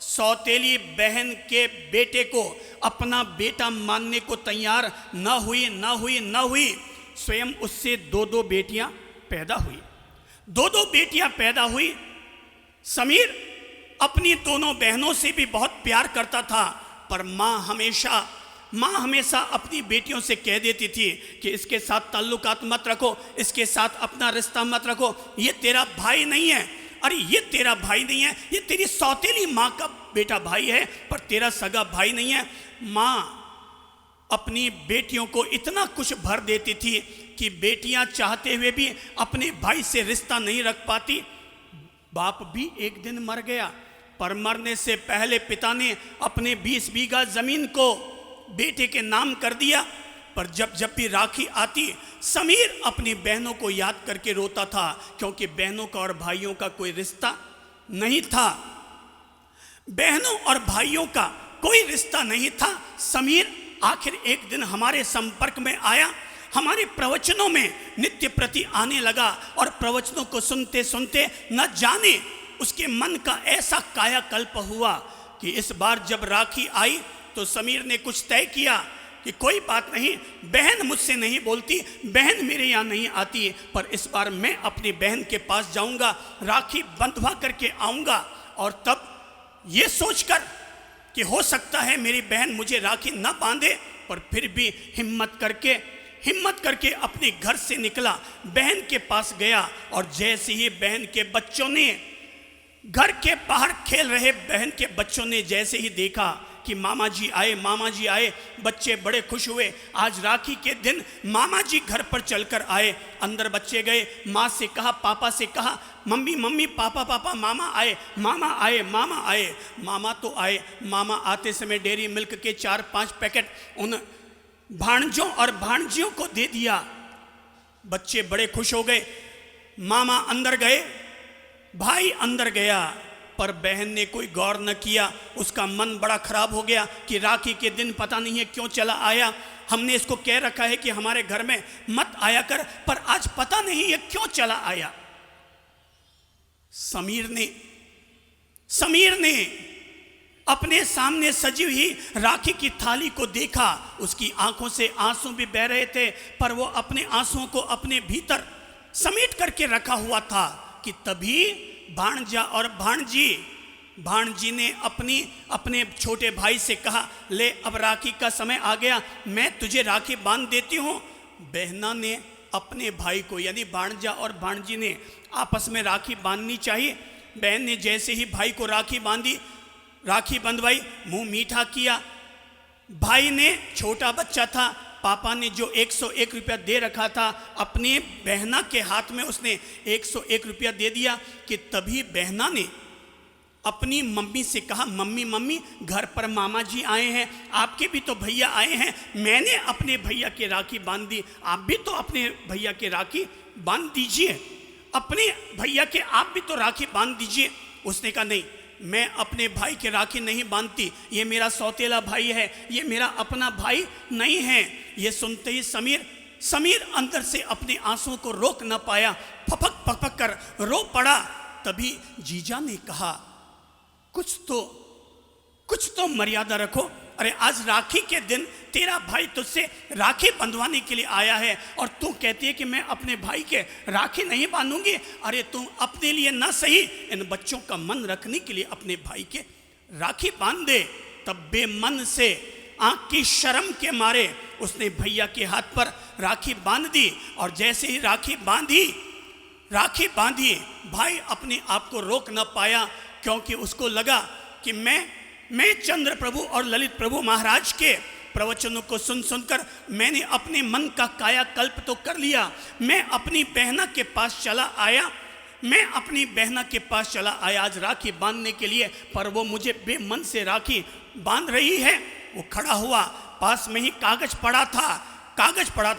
सौतेली बहन के बेटे को अपना बेटा मानने को तैयार न हुई। स्वयं उससे 2 बेटियां पैदा हुई, 2 बेटियां पैदा हुई। समीर अपनी दोनों बहनों से भी बहुत प्यार करता था, पर माँ हमेशा अपनी बेटियों से कह देती थी कि इसके साथ ताल्लुकात मत रखो, इसके साथ अपना रिश्ता मत रखो, ये तेरा भाई नहीं है। अरे ये तेरा भाई नहीं है, ये तेरी सौतेली माँ का बेटा भाई है, पर तेरा सगा भाई नहीं है। माँ अपनी बेटियों को इतना कुछ भर देती थी कि बेटियां चाहते हुए भी अपने भाई से रिश्ता नहीं रख पाती। बाप भी एक दिन मर गया, पर मरने से पहले पिता ने अपने 20 बीघा जमीन को बेटे के नाम कर दिया। पर जब भी राखी आती, समीर अपनी बहनों को याद करके रोता था, क्योंकि बहनों का और भाइयों का कोई रिश्ता नहीं था, बहनों और भाइयों का कोई रिश्ता नहीं था। समीर आखिर एक दिन हमारे संपर्क में आया, हमारे प्रवचनों में नित्य प्रति आने लगा, और प्रवचनों को सुनते सुनते न जाने उसके मन का ऐसा कायाकल्प हुआ कि इस बार जब राखी आई तो समीर ने कुछ तय किया कि कोई बात नहीं, बहन मुझसे नहीं बोलती, बहन मेरे यहाँ नहीं आती, पर इस बार मैं अपनी बहन के पास जाऊंगा, राखी बंधवा करके आऊंगा। और तब ये सोचकर कि हो सकता है मेरी बहन मुझे राखी न बांधे, पर फिर भी हिम्मत करके अपने घर से निकला, बहन के पास गया, और जैसे ही बहन के बच्चों ने, घर के बाहर खेल रहे बहन के बच्चों ने जैसे ही देखा कि मामा जी आए, बच्चे बड़े खुश हुए। आज राखी के दिन मामा जी घर पर चलकर आए। अंदर बच्चे गए, माँ से कहा, पापा से कहा, मम्मी पापा मामा आए। मामा तो आए। मामा आते समय डेयरी मिल्क के 4-5 पैकेट उन भाणजों और भाणजियों को दे दिया। बच्चे बड़े खुश हो गए। मामा अंदर गए, भाई अंदर गया, पर बहन ने कोई गौर न किया। उसका मन बड़ा खराब हो गया कि राखी के दिन पता नहीं है क्यों चला आया, हमने इसको कह रखा है कि हमारे घर में मत आया कर, पर आज पता नहीं है क्यों चला आया। समीर ने अपने सामने सजी हुई राखी की थाली को देखा। उसकी आंखों से आंसू भी बह रहे थे, पर वो अपने आंसुओं को अपने भीतर समेट करके रखा हुआ था कि तभी भाणजा और भाणजी ने अपने छोटे भाई से कहा, ले अब राखी का समय आ गया, मैं तुझे राखी बांध देती हूँ। बहना ने अपने भाई को, यानी भाणजा और भाणजी ने आपस में राखी बांधनी चाहिए। बहन ने जैसे ही भाई को राखी बांधी, राखी बंधवाई, मुंह मीठा किया। भाई ने, छोटा बच्चा था, पापा ने जो 101 रुपया दे रखा था अपने बहना के हाथ में उसने 101 रुपया दे दिया कि तभी बहना ने अपनी मम्मी से कहा, मम्मी मम्मी घर पर मामा जी आए हैं, आपके भी तो भैया आए हैं, मैंने अपने भैया के राखी बांध दी, आप भी तो अपने भैया के राखी बांध दीजिए, अपने भैया के आप भी तो राखी बांध दीजिए। उसने कहा नहीं, मैं अपने भाई के राखी नहीं बांधती, ये मेरा सौतेला भाई है, ये मेरा अपना भाई नहीं है। ये सुनते ही समीर अंदर से अपने आंसुओं को रोक न पाया, फपक फपक कर रो पड़ा। तभी जीजा ने कहा, कुछ तो मर्यादा रखो। अरे आज राखी के दिन तेरा भाई तुझसे राखी बंधवाने के लिए आया है और तू कहती है कि मैं अपने भाई के राखी नहीं बांधूंगी। अरे तू अपने लिए ना सही, इन बच्चों का मन रखने के लिए अपने भाई के राखी बांध दे। तब बेमन से आंख की शर्म के मारे उसने भैया के हाथ पर राखी बांध दी। और जैसे ही राखी बांधी भाई अपने आप को रोक न पाया, क्योंकि उसको लगा कि मैं चंद्र प्रभु और ललित प्रभु महाराज के प्रवचनों को सुनकर मैंने अपने मन का कायाकल्प तो कर लिया। मैं अपनी बहना के पास चला आया आज राखी बांधने के लिए, पर वो मुझे बेमन से राखी बांध रही है। वो खड़ा हुआ, पास में ही कागज पड़ा था,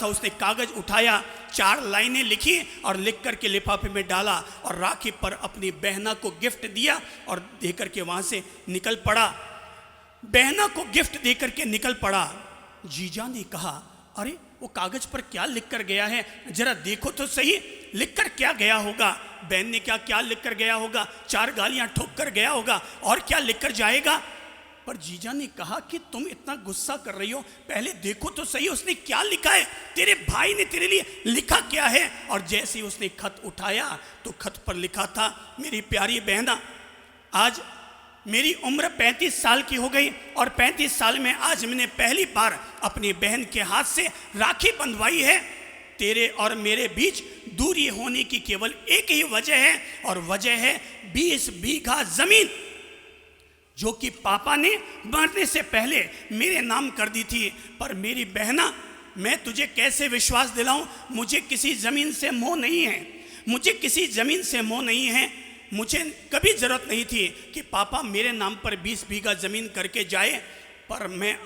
उसने कागज उठाया, 4 लाइनें लिखी और लिख करके लिफाफे में डाला और राखी पर अपनी बहना को गिफ्ट दिया और देकर के वहां से निकल पड़ा। बहना को गिफ्ट देकर के निकल पड़ा। जीजा ने कहा, अरे वो कागज पर क्या लिख कर गया है, जरा देखो तो सही, लिख कर क्या गया होगा। बहन ने क्या लिख कर गया होगा, 4 गालियां ठोक कर गया होगा, और क्या लिख कर जाएगा। पर जीजा ने कहा कि तुम इतना गुस्सा कर रही हो, पहले देखो तो सही उसने क्या लिखा है, तेरे भाई ने तेरे लिए लिखा क्या है। और जैसे ही उसने खत उठाया तो खत पर लिखा था, मेरी प्यारी बहना, आज मेरी उम्र 35 साल की हो गई और 35 साल में आज मैंने पहली बार अपनी बहन के हाथ से राखी बंधवाई है। तेरे और मेरे बीच दूरी होने की केवल एक ही वजह है, और वजह है 20 बीघा जमीन जो कि पापा ने मरने से पहले मेरे नाम कर दी थी। पर मेरी बहना, मैं तुझे कैसे विश्वास दिलाऊं, मुझे किसी ज़मीन से मोह नहीं है, मुझे कभी ज़रूरत नहीं थी कि पापा मेरे नाम पर 20 बीघा ज़मीन करके जाए। पर मैं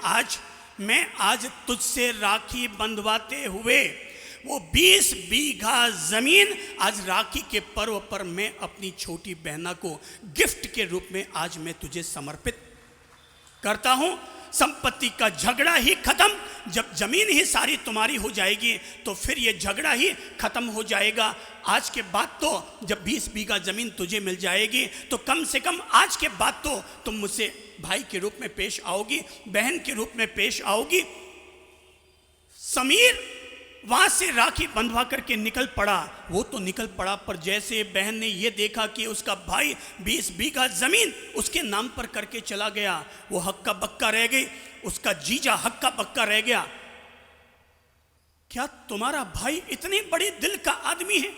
आज तुझसे राखी बंधवाते हुए वो 20 बीघा जमीन आज राखी के पर्व पर मैं अपनी छोटी बहना को गिफ्ट के रूप में आज मैं तुझे समर्पित करता हूं। संपत्ति का झगड़ा ही खत्म, जब जमीन ही सारी तुम्हारी हो जाएगी तो फिर ये झगड़ा ही खत्म हो जाएगा। आज के बाद तो जब 20 बीघा जमीन तुझे मिल जाएगी तो कम से कम आज के बाद तो तुम मुझसे भाई के रूप में पेश आओगी, बहन के रूप में पेश आओगी। समीर वहां से राखी बंधवा करके निकल पड़ा। वो तो निकल पड़ा, पर जैसे बहन ने ये देखा कि उसका भाई 20 बीघा जमीन उसके नाम पर करके चला गया, वो हक्का बक्का रह गई, उसका जीजा हक्का बक्का रह गया। क्या तुम्हारा भाई इतने बड़े दिल का आदमी है?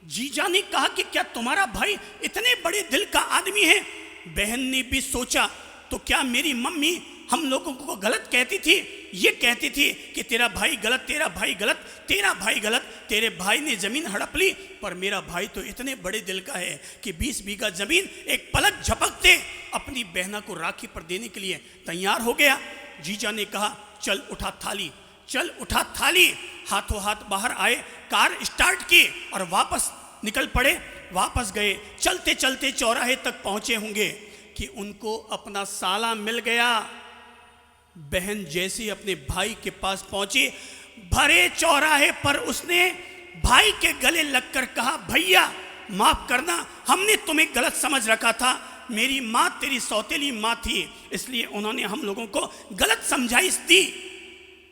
जीजा ने कहा कि क्या तुम्हारा भाई इतने बड़े दिल का आदमी है? बहन ने भी सोचा, तो क्या मेरी मम्मी हम लोगों को गलत कहती थी? ये कहती थी कि तेरा भाई गलत, तेरा भाई गलत, तेरा भाई गलत, तेरे भाई ने जमीन हड़प ली। पर मेरा भाई तो इतने बड़े दिल का है कि 20 बीघा जमीन एक पलक झपकते अपनी बहना को राखी पर देने के लिए तैयार हो गया। जीजा ने कहा, चल उठा थाली, चल उठा थाली। हाथों हाथ बाहर आए, कार स्टार्ट की और वापस निकल पड़े। वापस गए, चलते चलते चौराहे तक पहुंचे होंगे कि उनको अपना साला मिल गया। बहन जैसे अपने भाई के पास पहुंची, भरे चौराहे पर उसने भाई के गले लगकर कहा, भैया माफ करना, हमने तुम्हें गलत समझ रखा था, मेरी माँ तेरी सौतेली माँ थी, इसलिए उन्होंने हम लोगों को गलत समझाइश दी।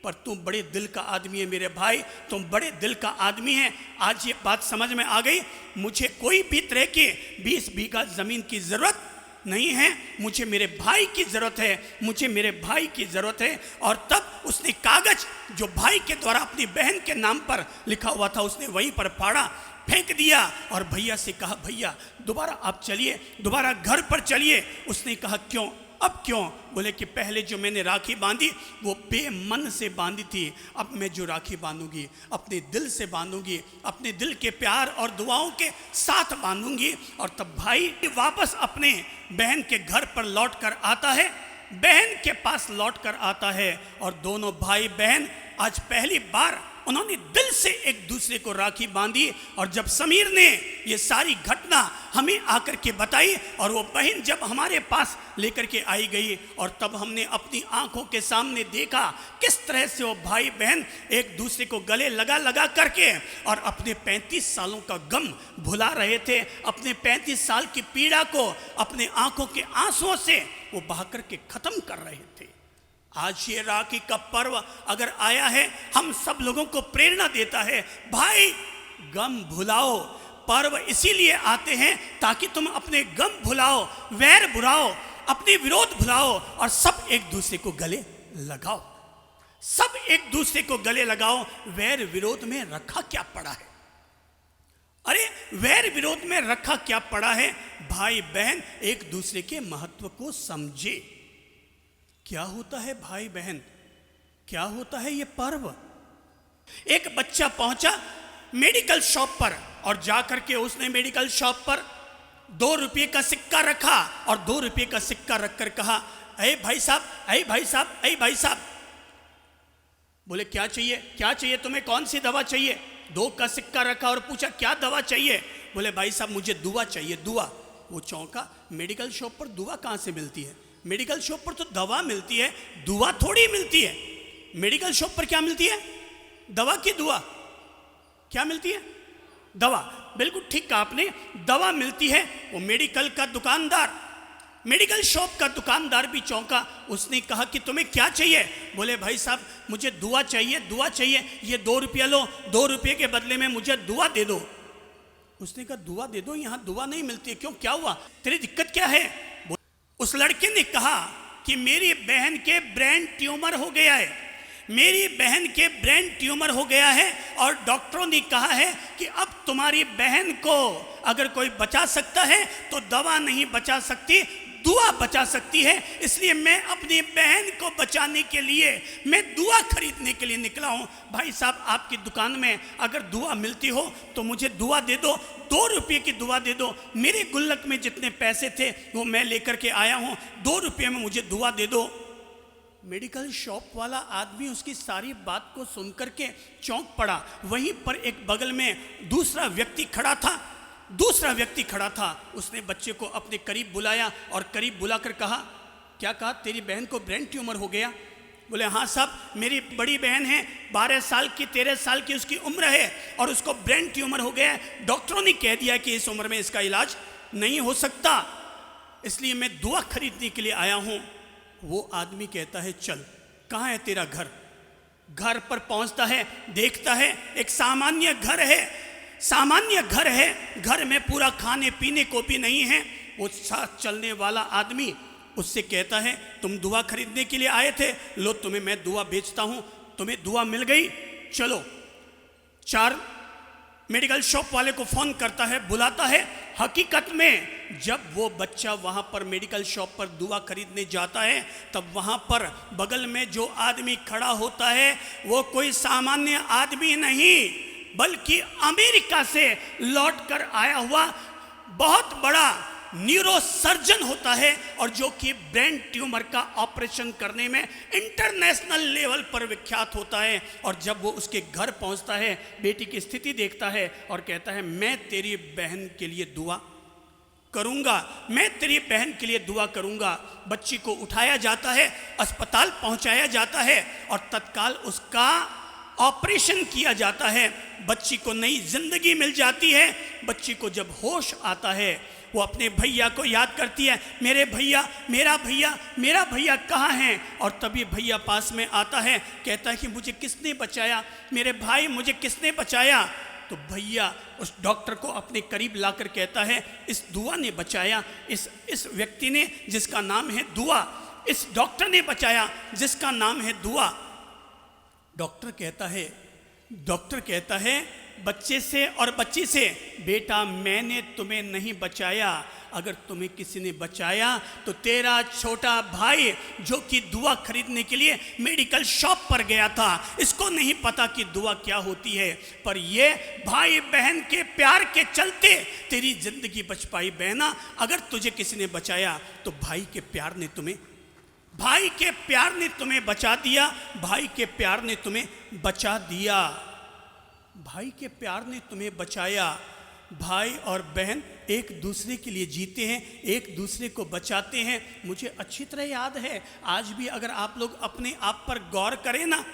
पर तुम बड़े दिल का आदमी है मेरे भाई, तुम बड़े दिल का आदमी है। आज ये बात समझ में आ गई, मुझे कोई भी तरह की 20 बीघा जमीन की जरूरत नहीं है, मुझे मेरे भाई की ज़रूरत है, मुझे मेरे भाई की ज़रूरत है। और तब उसने कागज जो भाई के द्वारा अपनी बहन के नाम पर लिखा हुआ था उसने वहीं पर फाड़ा, फेंक दिया और भैया से कहा, भैया दोबारा आप चलिए, दोबारा घर पर चलिए। उसने कहा, क्यों, अब क्यों? बोले कि पहले जो मैंने राखी बांधी वो बेमन से बांधी थी, अब मैं जो राखी बांधूंगी अपने दिल से बांधूंगी, अपने दिल के प्यार और दुआओं के साथ बांधूंगी। और तब भाई वापस अपने बहन के घर पर लौट कर आता है, बहन के पास लौट कर आता है और दोनों भाई बहन आज पहली बार उन्होंने दिल से एक दूसरे को राखी बांधी। और जब समीर ने ये सारी घटना हमें आकर के बताई और वो बहन जब हमारे पास लेकर के आई गई और तब हमने अपनी आंखों के सामने देखा किस तरह से वो भाई बहन एक दूसरे को गले लगा लगा करके और अपने 35 सालों का गम भुला रहे थे, अपने 35 साल की पीड़ा को अपने आंखों के आंसुओं से वो बहा करके खत्म कर रहे थे। आज ये राखी का पर्व अगर आया है, हम सब लोगों को प्रेरणा देता है, भाई गम भुलाओ। पर्व इसीलिए आते हैं ताकि तुम अपने गम भुलाओ, वैर भुलाओ, अपने विरोध भुलाओ और सब एक दूसरे को गले लगाओ, सब एक दूसरे को गले लगाओ। वैर विरोध में रखा क्या पड़ा है? अरे वैर विरोध में रखा क्या पड़ा है? भाई बहन एक दूसरे के महत्व को समझे। क्या होता है भाई बहन, क्या होता है ये पर्व? एक बच्चा पहुंचा मेडिकल शॉप पर और जाकर के उसने मेडिकल शॉप पर 2 रुपये का सिक्का रखा और 2 रुपये का सिक्का रखकर कहा, अरे भाई साहब, अरे भाई साहब, अरे भाई साहब। बोले क्या चाहिए, क्या चाहिए तुम्हें, कौन सी दवा चाहिए? 2 का सिक्का रखा और पूछा क्या दवा चाहिए? बोले भाई साहब मुझे दुआ चाहिए, दुआ। वो चौंका, मेडिकल शॉप पर दुआ कहाँ से मिलती है? मेडिकल शॉप पर तो दवा मिलती है, दुआ थोड़ी मिलती है। मेडिकल शॉप पर क्या मिलती है? दवा की दुआ। क्या मिलती है? दवा। बिल्कुल ठीक कहा आपने, दवा मिलती है। वो मेडिकल का दुकानदार, मेडिकल शॉप का दुकानदार भी चौंका। उसने कहा कि तुम्हें क्या चाहिए? बोले भाई साहब मुझे दुआ चाहिए, दुआ चाहिए, ये 2 रुपया लो, 2 रुपये के बदले में मुझे दुआ दे दो। उसने कहा दुआ दे दो, यहाँ दुआ नहीं मिलती है। क्यों, क्या हुआ, तेरी दिक्कत क्या है? उस लड़के ने कहा कि मेरी बहन के ब्रेन ट्यूमर हो गया है, मेरी बहन के ब्रेन ट्यूमर हो गया है और डॉक्टरों ने कहा है कि अब तुम्हारी बहन को अगर कोई बचा सकता है तो दवा नहीं बचा सकती, दुआ बचा सकती है। इसलिए मैं अपनी बहन को बचाने के लिए मैं दुआ खरीदने के लिए निकला हूँ। भाई साहब आपकी दुकान में अगर दुआ मिलती हो तो मुझे दुआ दे दो, 2 रुपये की दुआ दे दो। मेरे गुल्लक में जितने पैसे थे वो मैं लेकर के आया हूँ, 2 रुपये में मुझे दुआ दे दो। मेडिकल शॉप वाला आदमी उसकी सारी बात को सुनकर के चौंक पड़ा। वहीं पर एक बगल में दूसरा व्यक्ति खड़ा था, दूसरा व्यक्ति खड़ा था। उसने बच्चे को अपने करीब बुलाया और करीब बुलाकर कहा, क्या कहा, तेरी बहन को ब्रेन ट्यूमर हो गया? बोले हाँ साहब मेरी बड़ी बहन है, 12 साल की, 13 साल की उसकी उम्र है और उसको ब्रेन ट्यूमर हो गया है। डॉक्टरों ने कह दिया कि इस उम्र में इसका इलाज नहीं हो सकता, इसलिए मैं दुआ खरीदने के लिए आया हूँ। वो आदमी कहता है चल, कहाँ है तेरा घर? घर पर पहुँचता है, देखता है एक सामान्य घर है, सामान्य घर है, घर में पूरा खाने पीने को भी नहीं है। वो साथ चलने वाला आदमी उससे कहता है तुम दुआ खरीदने के लिए आए थे, लो तुम्हें मैं दुआ बेचता हूँ, तुम्हें दुआ मिल गई, चलो। 4 मेडिकल शॉप वाले को फ़ोन करता है, बुलाता है। हकीकत में जब वो बच्चा वहाँ पर मेडिकल शॉप पर दुआ खरीदने जाता है तब वहाँ पर बगल में जो आदमी खड़ा होता है वो कोई सामान्य आदमी नहीं बल्कि अमेरिका से लौट कर आया हुआ बहुत बड़ा न्यूरोसर्जन होता है और जो कि ब्रेन ट्यूमर का ऑपरेशन करने में इंटरनेशनल लेवल पर विख्यात होता है। और जब वो उसके घर पहुंचता है, बेटी की स्थिति देखता है और कहता है मैं तेरी बहन के लिए दुआ करूंगा, मैं तेरी बहन के लिए दुआ करूंगा। बच्ची को उठाया जाता है, अस्पताल पहुंचाया जाता है और तत्काल उसका ऑपरेशन किया जाता है। बच्ची को नई जिंदगी मिल जाती है। बच्ची को जब होश आता है वो अपने भैया को याद करती है, मेरे भैया, मेरा भैया, मेरा भैया कहाँ हैं? और तभी भैया पास में आता है, कहता है कि मुझे किसने बचाया, मेरे भाई मुझे किसने बचाया? तो भैया उस डॉक्टर को अपने करीब लाकर कहता है इस दुआ ने बचाया, इस व्यक्ति ने जिसका नाम है दुआ, इस डॉक्टर ने बचाया जिसका नाम है दुआ। डॉक्टर कहता है बच्चे से और बच्ची से, बेटा मैंने तुम्हें नहीं बचाया, अगर तुम्हें किसी ने बचाया तो तेरा छोटा भाई जो कि दुआ खरीदने के लिए मेडिकल शॉप पर गया था। इसको नहीं पता कि दुआ क्या होती है, पर ये भाई बहन के प्यार के चलते तेरी जिंदगी बच पाई। बहना, अगर तुझे किसी ने बचाया तो भाई के प्यार ने तुम्हें बचा दिया। भाई के प्यार ने तुम्हें बचा दिया। भाई के प्यार ने तुम्हें बचाया। भाई और बहन एक दूसरे के लिए जीते हैं, एक दूसरे को बचाते हैं। मुझे अच्छी तरह याद है, आज भी अगर आप लोग अपने आप पर गौर करें ना,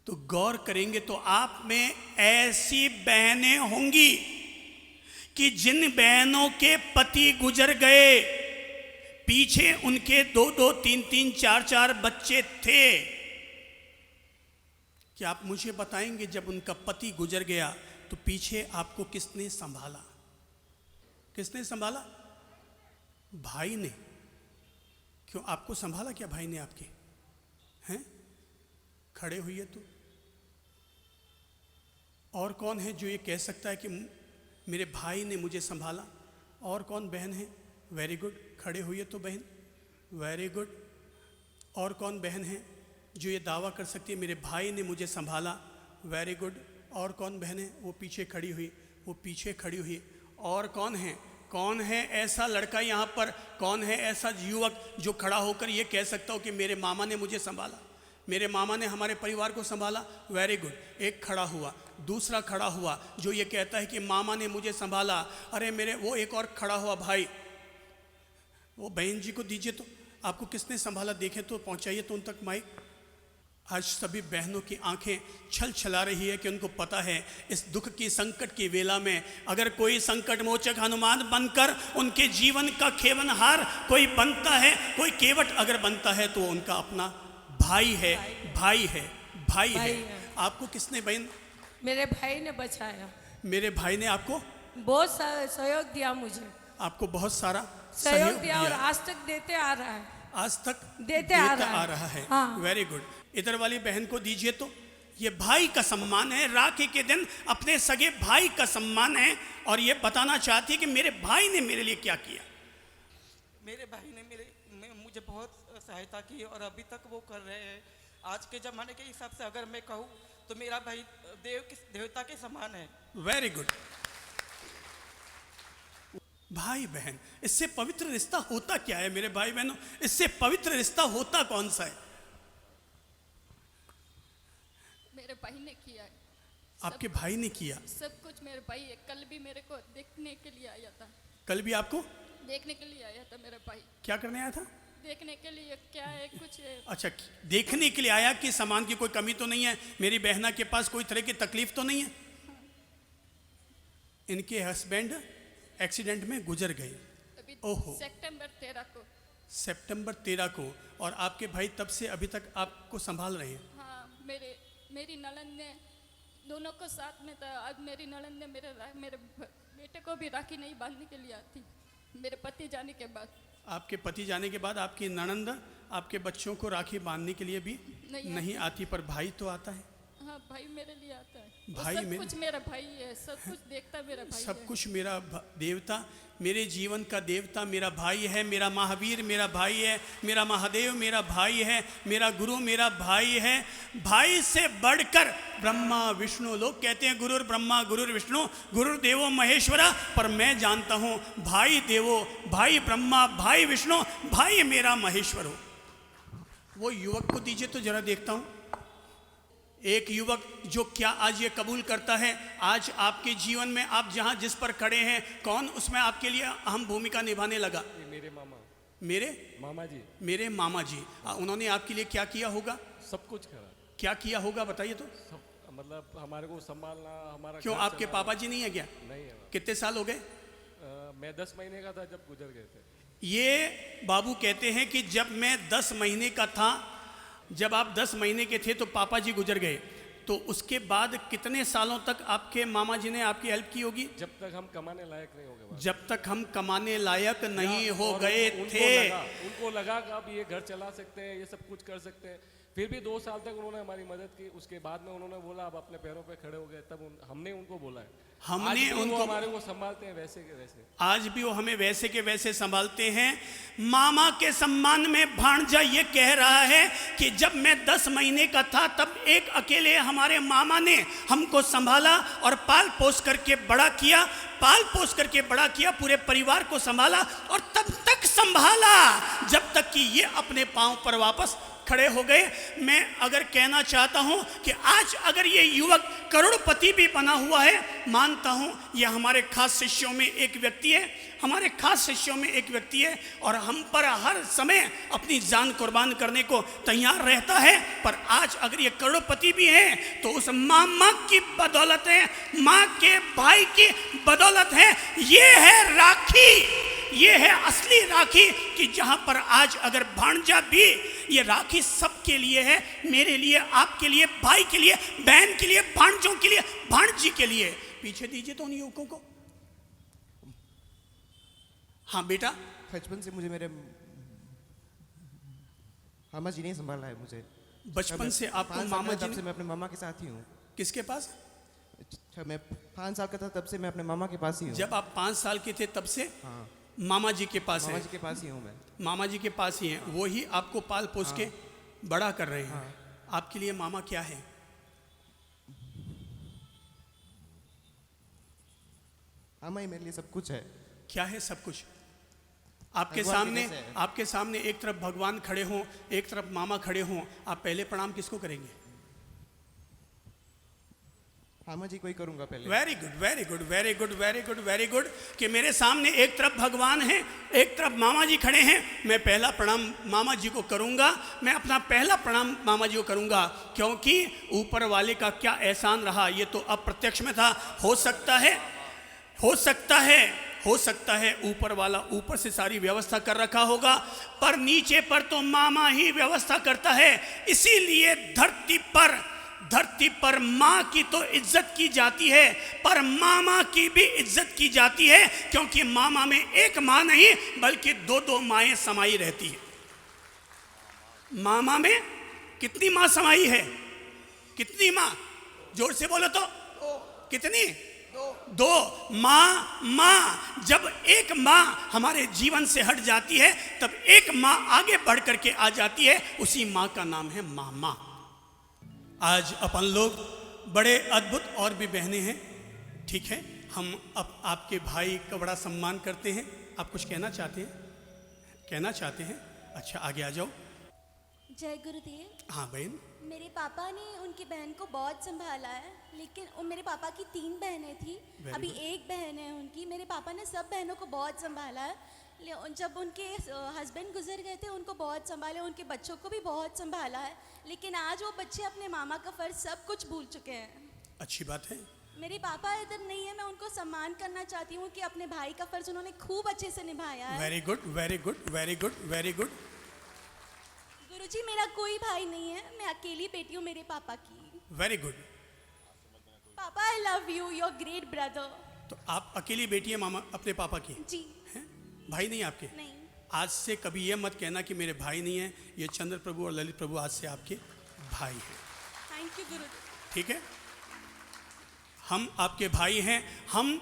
तो गौर करेंगे तो आप में ऐसी बहनें होंगी कि जिन बहनों के पति गुजर गए, पीछे उनके 2-2, 3-3, 4-4 बच्चे थे। क्या आप मुझे बताएंगे जब उनका पति गुजर गया तो पीछे आपको किसने संभाला? किसने संभाला? भाई ने। क्यों, आपको संभाला क्या भाई ने आपके? हैं? खड़े हुए तो और कौन है जो ये कह सकता है कि मेरे भाई ने मुझे संभाला? और कौन बहन है? वेरी गुड, खड़े हुए तो बहन, वेरी गुड। और कौन बहन है जो ये दावा कर सकती है मेरे भाई ने मुझे संभाला? Very good. और कौन बहन है? वो पीछे खड़ी हुई, वो पीछे खड़ी हुई। और कौन है? कौन है ऐसा लड़का यहाँ पर, कौन है ऐसा युवक जो खड़ा होकर ये कह सकता हो कि मेरे मामा ने मुझे संभाला, मेरे मामा ने हमारे परिवार को संभाला? Very good. एक खड़ा हुआ, दूसरा खड़ा हुआ जो ये कहता है कि मामा ने मुझे संभाला। अरे मेरे, वो एक और खड़ा हुआ भाई, वो बहन जी को दीजिए तो, आपको किसने संभाला देखें तो, पहुंचाइए तो उन तक माइक। आज सभी बहनों की आंखें छल छला रही है कि उनको पता है इस दुख की संकट की वेला में अगर कोई संकट मोचक हनुमान बनकर उनके जीवन का खेवनहार कोई बनता है, कोई केवट अगर बनता है तो उनका अपना भाई है, भाई है, भाई है। आपको किसने बहन? मेरे भाई ने बचाया। मेरे भाई ने आपको बहुत सारा सहयोग दिया, मुझे आपको बहुत सारा सहयोग दिया और आज तक देते आ रहा है, आज तक देते आ रहा है। हाँ। Very good. इधर वाली बहन को दीजिए तो, ये भाई का सम्मान है, राखी के दिन अपने सगे भाई का सम्मान है और ये बताना चाहती है कि मेरे भाई ने मेरे लिए क्या किया। मेरे भाई ने मुझे बहुत सहायता की और अभी तक वो कर रहे हैं। आज के ज़माने के हिसाब से अगर मैं कहूँ तो मेरा भाई देवता के समान है। Very good. भाई बहन, इससे पवित्र रिश्ता होता क्या है मेरे भाई बहनों? इससे पवित्र रिश्ता होता कौन सा है? मेरे भाई ने किया। आपके भाई ने किया सब कुछ मेरे भाई है। कल भी मेरे को देखने के लिए आया था। कल भी आपको देखने के लिए आया था मेरा भाई। क्या करने आया था? देखने के लिए क्या है कुछ है। अच्छा, देखने के लिए आया कि सामान की कोई कमी तो नहीं है, मेरी बहना के पास कोई तरह की तकलीफ तो नहीं है। इनके हस्बैंड एक्सीडेंट में गुजर गए। अभी ओहो। सितंबर 13 को। और आपके भाई तब से अभी तक आपको संभाल रहे हैं? हाँ, मेरी ननद ने दोनों को साथ में था। आज मेरी ननद ने मेरे बेटे को भी राखी नहीं बांधने के लिए आती, मेरे पति जाने के बाद। आपके पति जाने के बाद आपकी ननंद आपके बच्चों को राखी बांधने के लिए भी नहीं आती, पर भाई तो आता है। हाँ, भाई मेरे लिए आता है। भाई सब कुछ मेरा भाई है, सब कुछ देखता मेरा भाई सब है। कुछ मेरा देवता, मेरे जीवन का देवता मेरा भाई है। मेरा महावीर मेरा भाई है, मेरा महादेव मेरा भाई है, मेरा गुरु मेरा भाई है। भाई से बढ़कर ब्रह्मा विष्णु, लोग कहते हैं गुरुर ब्रह्मा गुरुर विष्णु गुरुर्देवो महेश्वरा, पर मैं जानता हूँ भाई देवो, भाई ब्रह्मा, भाई विष्णु, भाई मेरा महेश्वर हो। वो युवक को दीजिए तो जरा देखता हूँ। एक युवक जो क्या आज ये कबूल करता है, आज आपके जीवन में आप जहाँ जिस पर खड़े हैं, कौन उसमें आपके लिए अहम भूमिका निभाने लगा? मेरे मामा। मेरे मामा जी। मेरे मामा जी। उन्होंने आपके लिए क्या किया होगा? सब कुछ करा। क्या किया होगा बताइए तो। सब, मतलब हमारे को संभालना, हमारा। क्यों, आपके पापा जी नहीं है क्या? नहीं है। कितने साल हो गए? मैं 10 महीने का था जब गुजर गए थे। ये बाबू कहते हैं कि जब मैं 10 महीने का था, जब आप 10 महीने के थे तो पापा जी गुजर गए। तो उसके बाद कितने सालों तक आपके मामा जी ने आपकी हेल्प की होगी? जब तक हम कमाने लायक नहीं हो गए। जब तक हम कमाने लायक नहीं हो और गए थे। उनको लगा कि अब ये घर चला सकते हैं, ये सब कुछ कर सकते हैं। फिर भी 2 साल तक उन्होंने हमारी मदद की। उसके बाद में उन्होंने बोला अब अपने पैरों पे खड़े हो गए, तब हमने उनको बोला है। हमने आज भी उनको, वो हमारे को संभालते हैं वैसे के वैसे। आज भी वो हमें वैसे के वैसे संभालते हैं। मामा के सम्मान में भांजा ये कह रहा है कि जब मैं 10 महीने का था तब एक अकेले हमारे मामा ने हमको संभाला और पाल पोस करके बड़ा किया, पूरे परिवार को संभाला और तब तक संभाला जब तक कि ये अपने पांव पर वापस खड़े हो गए। मैं अगर कहना चाहता हूं कि आज अगर ये युवक करोड़पति भी बना हुआ है, मानता हूं ये हमारे खास शिष्यों में एक व्यक्ति है, और हम पर हर समय अपनी जान कुर्बान करने को तैयार रहता है। पर आज अगर ये करोड़पति भी है तो उस मामा की बदौलत है, माँ के भाई की बदौलत है। ये है राखी, ये है असली राखी कि जहां पर आज अगर भांजा भी, ये राखी सबके लिए है, मेरे लिए, आपके लिए, भाई के लिए, बहन के लिए, भांजों के लिए, भांजी के लिए। पीछे दीजिए तो उन युवकों को। हाँ बेटा, बचपन से मुझे मेरे मामा जी ने संभाला है मुझे। बचपन से आपको मामा जी तब से मैं अपने मामा के साथ ही हूँ। किसके पास? मैं 5 साल का था तब से मैं अपने मामा के पास ही हूँ। जब आप 5 साल के थे तब से हाँ, मामा जी के पास मामा है। जी के पास ही हूँ मैं। मामा जी के पास ही हैं, वो ही आपको पाल पोस के बड़ा कर रहे हैं। आपके लिए मामा क्या है? मामा ही मेरे लिए सब कुछ है। क्या है सब कुछ? आपके भगवान सामने, की जैसे है। आपके सामने एक तरफ भगवान खड़े हों, एक तरफ मामा खड़े हों, आप पहले प्रणाम किसको करेंगे? मामा जी को ही करूँगा पहले। Very good, very good, very good, very good, very good कि मेरे सामने एक तरफ भगवान है, एक तरफ मामा जी खड़े हैं। मैं पहला प्रणाम मामा जी को करूंगा। मैं अपना पहला प्रणाम मामा जी को करूंगा, क्योंकि ऊपर वाले का क्या एहसान रहा ये तो अप्रत्यक्ष में था। हो सकता है ऊपर वाला ऊपर से सारी व्यवस्था कर रखा होगा, पर नीचे पर तो मामा ही व्यवस्था करता है। इसीलिए धरती पर माँ की तो इज्जत की जाती है, पर मामा की भी इज्जत की जाती है, क्योंकि मामा में एक माँ नहीं बल्कि 2 माएँ समाई रहती है। मामा में कितनी माँ समाई है? कितनी माँ? जोर से बोलो तो। कितनी? 2 माँ। जब एक माँ हमारे जीवन से हट जाती है तब एक माँ आगे बढ़ करके आ जाती है, उसी माँ का नाम है मामा। आज अपन लोग बड़े अद्भुत और भी बहनें हैं, ठीक है। हम अब आपके भाई का बड़ा सम्मान करते हैं। आप कुछ कहना चाहते हैं? अच्छा आगे आ जाओ। जय गुरुदेव। हाँ बहन। मेरे पापा ने उनकी बहन को बहुत संभाला है, लेकिन मेरे पापा की 3 बहनें थी, अभी एक बहन है उनकी। मेरे पापा ने सब बहनों को बहुत संभाला है। जब उनके हस्बैंड गुजर गए थे उनको बहुत संभाला, उनके बच्चों को भी बहुत संभाला है, लेकिन आज वो बच्चे अपने मामा का फर्ज सब कुछ भूल चुके हैं। अच्छी बात है। मेरे पापा इधर नहीं है, मैं उनको सम्मान करना चाहती हूँ कि अपने भाई का फर्ज उन्होंने खूब अच्छे से निभाया है। Very good, very good, very good, very good. Guruji मेरा कोई भाई नहीं है, मैं अकेली बेटी हूँ मेरे पापा की। Very good. Papa I love you, your great brother. तो आप अकेली बेटी है मामा अपने पापा की? जी। हैं? भाई नहीं आपके? नहीं। आज से कभी ये मत कहना कि मेरे भाई नहीं है। ये चंद्र प्रभु और ललित प्रभु आज से आपके भाई हैं। थैंक यू गुरुजी। ठीक है, हम आपके भाई हैं। हम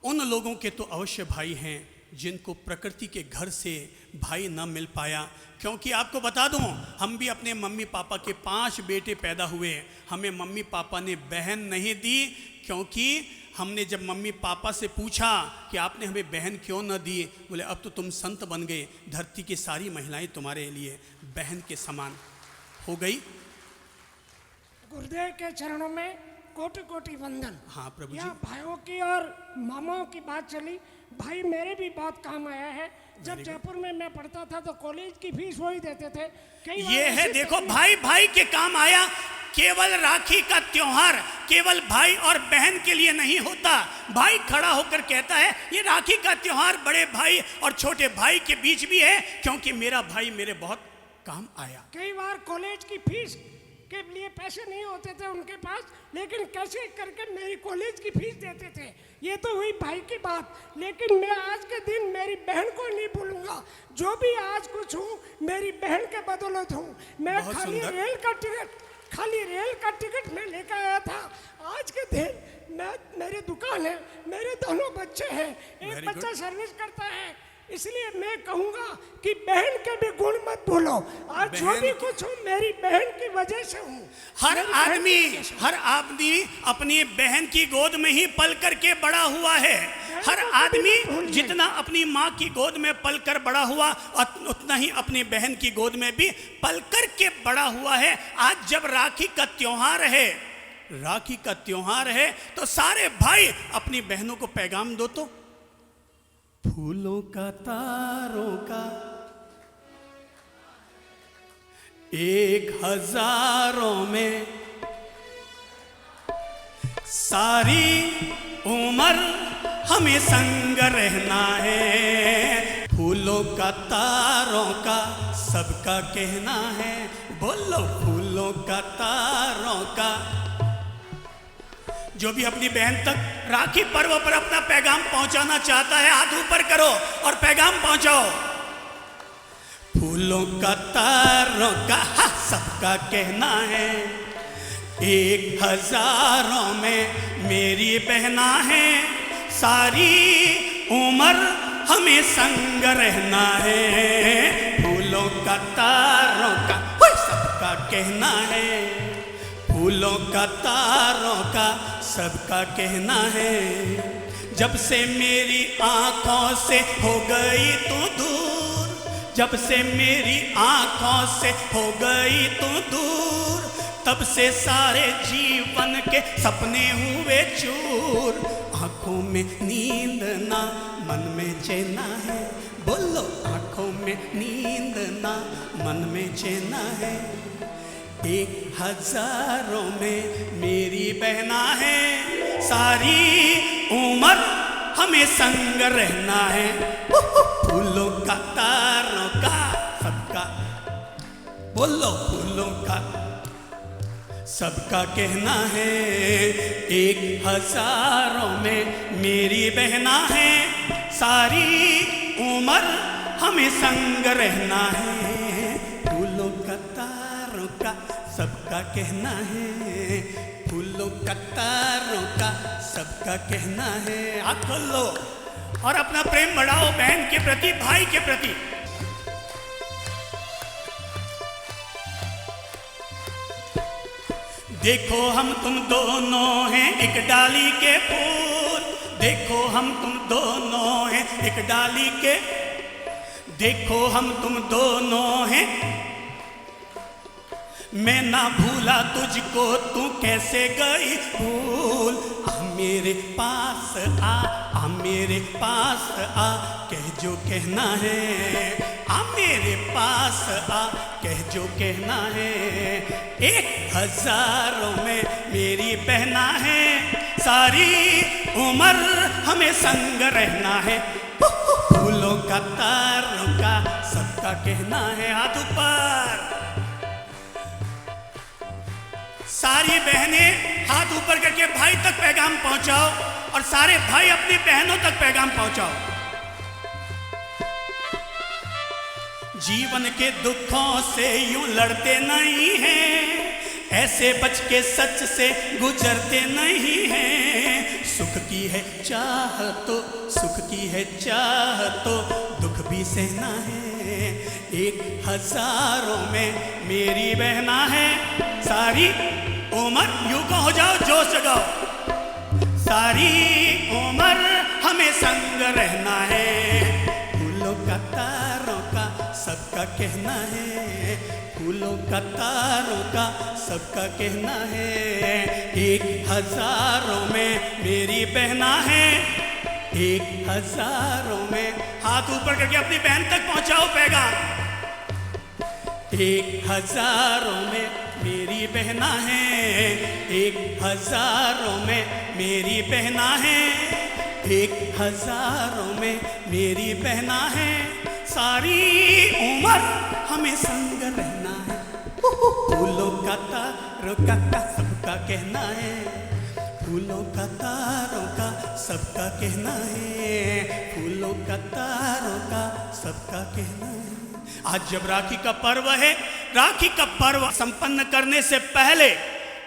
उन लोगों के तो अवश्य भाई हैं जिनको प्रकृति के घर से भाई न मिल पाया। क्योंकि आपको बता दूं, हम भी अपने मम्मी पापा के 5 बेटे पैदा हुए। हमें मम्मी पापा ने बहन नहीं दी, क्योंकि हमने जब मम्मी पापा से पूछा कि आपने हमें बहन क्यों न दी, बोले अब तो तुम संत बन गए, धरती की सारी महिलाएं तुम्हारे लिए बहन के समान हो गई। गुरुदेव के चरणों में कोटि कोटि वंदन। हाँ प्रभु जी। यहाँ भाइयों की और मामाओं की बात चली, भाई मेरे भी बहुत काम आया है। जब जयपुर में मैं पढ़ता था तो कॉलेज की फीस वही देते थे। कई बार ये है, ऐसी देखो तकलीफ- भाई भाई के काम आया। केवल राखी का त्योहार केवल भाई और बहन के लिए नहीं होता। भाई खड़ा होकर कहता है ये राखी का त्योहार बड़े भाई और छोटे भाई के बीच भी है, क्योंकि मेरा भाई मेरे बहुत काम आया। कई बार कॉलेज की फीस के लिए पैसे नहीं होते थे उनके पास, लेकिन कैसे करके मेरी कॉलेज की फीस देते थे। ये तो हुई भाई की बात, लेकिन मैं आज के दिन मेरी बहन को नहीं भूलूंगा। जो भी आज कुछ हूँ मेरी बहन के बदौलत हूँ। मैं बहुत खाली सुंदर। रेल का टिकट मैं लेकर आया था। आज के दिन मेरी दुकान है, मेरे दोनों बच्चे हैं, एक Very बच्चा good. सर्विस करता है। इसलिए मैं कहूंगा कि बहन के भी गुण मत भूलो। आज जो बहन भी की- कुछ हूँ मेरी बहन की वजह से हूँ। हर मेरी बहन आदमी की वजह से हूँ। हर आदमी अपनी बहन की गोद में ही पल करके बड़ा हुआ है। हर को कभी आदमी मत भूलिए। जितना अपनी माँ की गोद में पल कर बड़ा हुआ, उतना ही अपनी बहन की गोद में भी पल करके बड़ा हुआ है। आज जब राखी का त्योहार है तो सारे भाई अपनी बहनों को पैगाम दो तो। फूलों का तारों का 1000 में सारी उम्र हमें संग रहना है। फूलों का तारों का सबका कहना है। बोलो फूलों का तारों का। जो भी अपनी बहन तक राखी पर्व पर अपना पैगाम पहुंचाना चाहता है, हाथ ऊपर करो और पैगाम पहुंचाओ। फूलों का तारों का सबका कहना है। 1000 में मेरी बहना है। सारी उम्र हमें संग रहना है। फूलों का तारों का सबका कहना है। फूलों का तारों का सबका कहना है। जब से मेरी आंखों से हो गई तू दूर, जब से मेरी आंखों से हो गई तू दूर, तब से सारे जीवन के सपने हुए चूर। आंखों में नींद ना मन में चैना है। बोलो आंखों में नींद ना मन में चैना है। 1000 में मेरी बहना है। सारी उम्र हमें संग रहना है। फूलों का तारों का सबका, बोलो फूलों का सबका कहना है। 1000 में मेरी बहना है। सारी उम्र हमें संग रहना है। फूलों का तारों का सबका कहना है। फूलों का तारों का सबका कहना है। हाथ खोल लो और अपना प्रेम बढ़ाओ बहन के प्रति, भाई के प्रति। देखो हम तुम दोनों हैं एक डाली के फूल। देखो हम तुम दोनों हैं एक डाली के। देखो हम तुम दोनों हैं। मैं ना भूला तुझको, तू कैसे गई भूल। आ मेरे पास आ मेरे पास आ, कह जो कहना है। आ मेरे पास आ, कह जो कहना है। 1000 में मेरी बहना है। सारी उम्र हमें संग रहना है। फूलों का तारों का सबका कहना है। हाथ ऊपर। सारी बहनें हाथ ऊपर करके भाई तक पैगाम पहुंचाओ और सारे भाई अपनी बहनों तक पैगाम पहुंचाओ। जीवन के दुखों से यूं लड़ते नहीं हैं, ऐसे बच के सच से गुजरते नहीं हैं। सुख की है चाह तो, सुख की है चाह तो दुख भी सहना है। 1000 में मेरी बहना है। सारी उम्र यूं को हो जाओ, जोश जगाओ। सारी उम्र हमें संग रहना है। फूलों का तारों का सबका कहना है। फूलों का तारों का सबका कहना है। 1000 में मेरी बहना है। 1000 में हाथ ऊपर करके अपनी बहन तक पहुंचाओ पैगाम। 1000 में मेरी बहना है। 1000 में मेरी बहना है। 1000 में मेरी बहना है। सारी उम्र हमें संग रहना है। फूलों का का तारों का सबका कहना है, फूलों का तारों का सबका कहना है, फूलों का तारों का सबका कहना है। आज जब राखी का पर्व है, राखी का पर्व संपन्न करने से पहले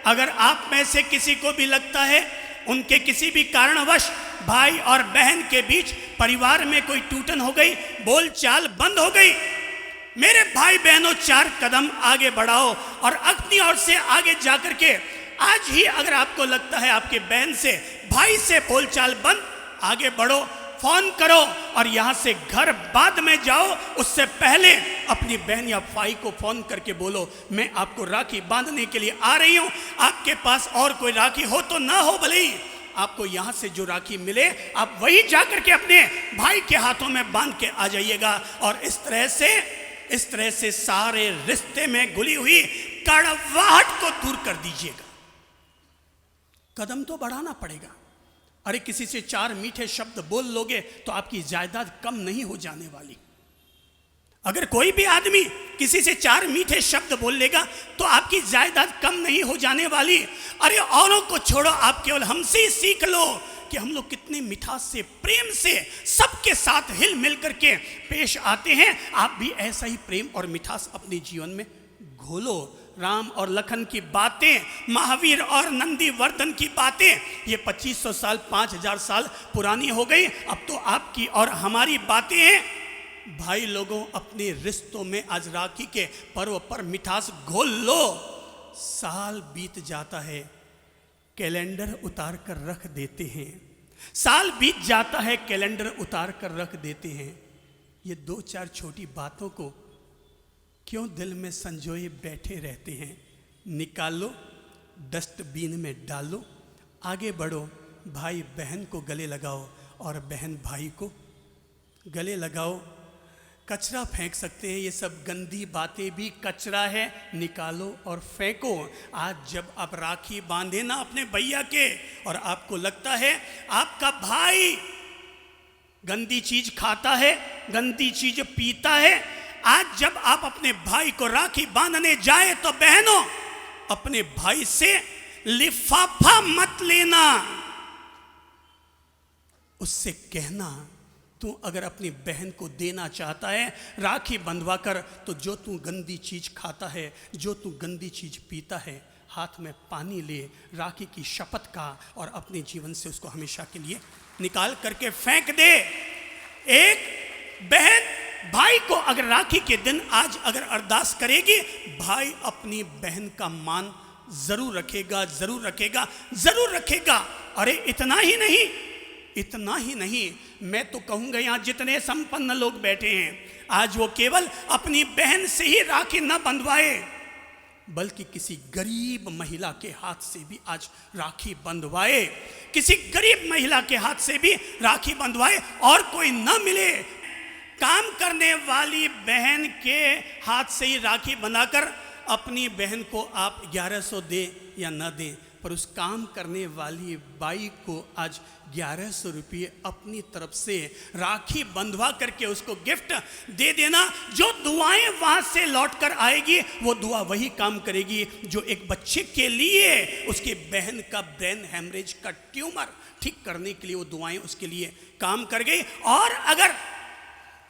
अगर आप में से किसी को भी लगता है उनके किसी भी कारणवश भाई और बहन के बीच परिवार में कोई टूटन हो गई, बोलचाल बंद हो गई, मेरे भाई बहनों 4 कदम आगे बढ़ाओ और अपनी ओर से आगे जाकर के आज ही अगर आपको लगता है आपके बहन से भाई से बोलचाल बंद, आगे बढ़ो, फोन करो और यहां से घर बाद में जाओ, उससे पहले अपनी बहन या भाई को फोन करके बोलो मैं आपको राखी बांधने के लिए आ रही हूं। आपके पास और कोई राखी हो तो ना हो, भले ही आपको यहां से जो राखी मिले आप वही जाकर के अपने भाई के हाथों में बांध के आ जाइएगा और इस तरह से सारे रिश्ते में घुली हुई कड़वाहट को दूर कर दीजिएगा। कदम तो बढ़ाना पड़ेगा। अरे किसी से 4 मीठे शब्द बोल लोगे तो आपकी जायदाद कम नहीं हो जाने वाली। अगर कोई भी आदमी किसी से 4 मीठे शब्द बोल लेगा तो आपकी जायदाद कम नहीं हो जाने वाली। अरे औरों को छोड़ो, आप केवल हमसे ही सीख लो कि हम लोग कितने मिठास से, प्रेम से सबके साथ हिल मिल करके पेश आते हैं। आप भी ऐसा ही प्रेम और मिठास अपने जीवन में घोलो। राम और लखन की बातें, महावीर और नंदी वर्धन की बातें, ये 2500 साल 5000 साल पुरानी हो गई। अब तो आपकी और हमारी बातें हैं। भाई लोगों, अपने रिश्तों में आज राखी के पर्व पर मिठास घोल लो। साल बीत जाता है, कैलेंडर उतार कर रख देते हैं। साल बीत जाता है, कैलेंडर उतार कर रख देते हैं। ये 2-4 छोटी बातों को क्यों दिल में संजोए बैठे रहते हैं? निकालो, डस्टबिन में डालो, आगे बढ़ो। भाई बहन को गले लगाओ और बहन भाई को गले लगाओ। कचरा फेंक सकते हैं, ये सब गंदी बातें भी कचरा है, निकालो और फेंको। आज जब आप राखी बांधे ना अपने भैया के और आपको लगता है आपका भाई गंदी चीज खाता है, गंदी चीज पीता है, आज जब आप अपने भाई को राखी बांधने जाए तो बहनों अपने भाई से लिफाफा मत लेना। उससे कहना तू अगर अपनी बहन को देना चाहता है राखी बंधवा कर, तो जो तू गंदी चीज खाता है, जो तू गंदी चीज पीता है, हाथ में पानी ले, राखी की शपथ का और अपने जीवन से उसको हमेशा के लिए निकाल करके फेंक दे। एक बहन भाई को अगर राखी के दिन आज अगर अरदास करेगी, भाई अपनी बहन का मान जरूर रखेगा, जरूर रखेगा, जरूर रखेगा। अरे इतना ही नहीं, इतना ही नहीं, मैं तो कहूँगा यहाँ जितने संपन्न लोग बैठे हैं आज वो केवल अपनी बहन से ही राखी न बंधवाए, बल्कि किसी गरीब महिला के हाथ से भी आज राखी बंधवाए। किसी गरीब महिला के हाथ से भी राखी बंधवाए और कोई न मिले, काम करने वाली बहन के हाथ से ही राखी बनाकर अपनी बहन को आप 1100 दे या न दें, पर उस काम करने वाली बाई को आज 1100 रुपये अपनी तरफ से राखी बंधवा करके उसको गिफ्ट दे देना। जो दुआएं वहां से लौट कर आएगी वो दुआ वही काम करेगी जो एक बच्चे के लिए उसकी बहन का ब्रेन हेमरेज का ट्यूमर ठीक करने के लिए वो दुआएं उसके लिए काम कर गई। और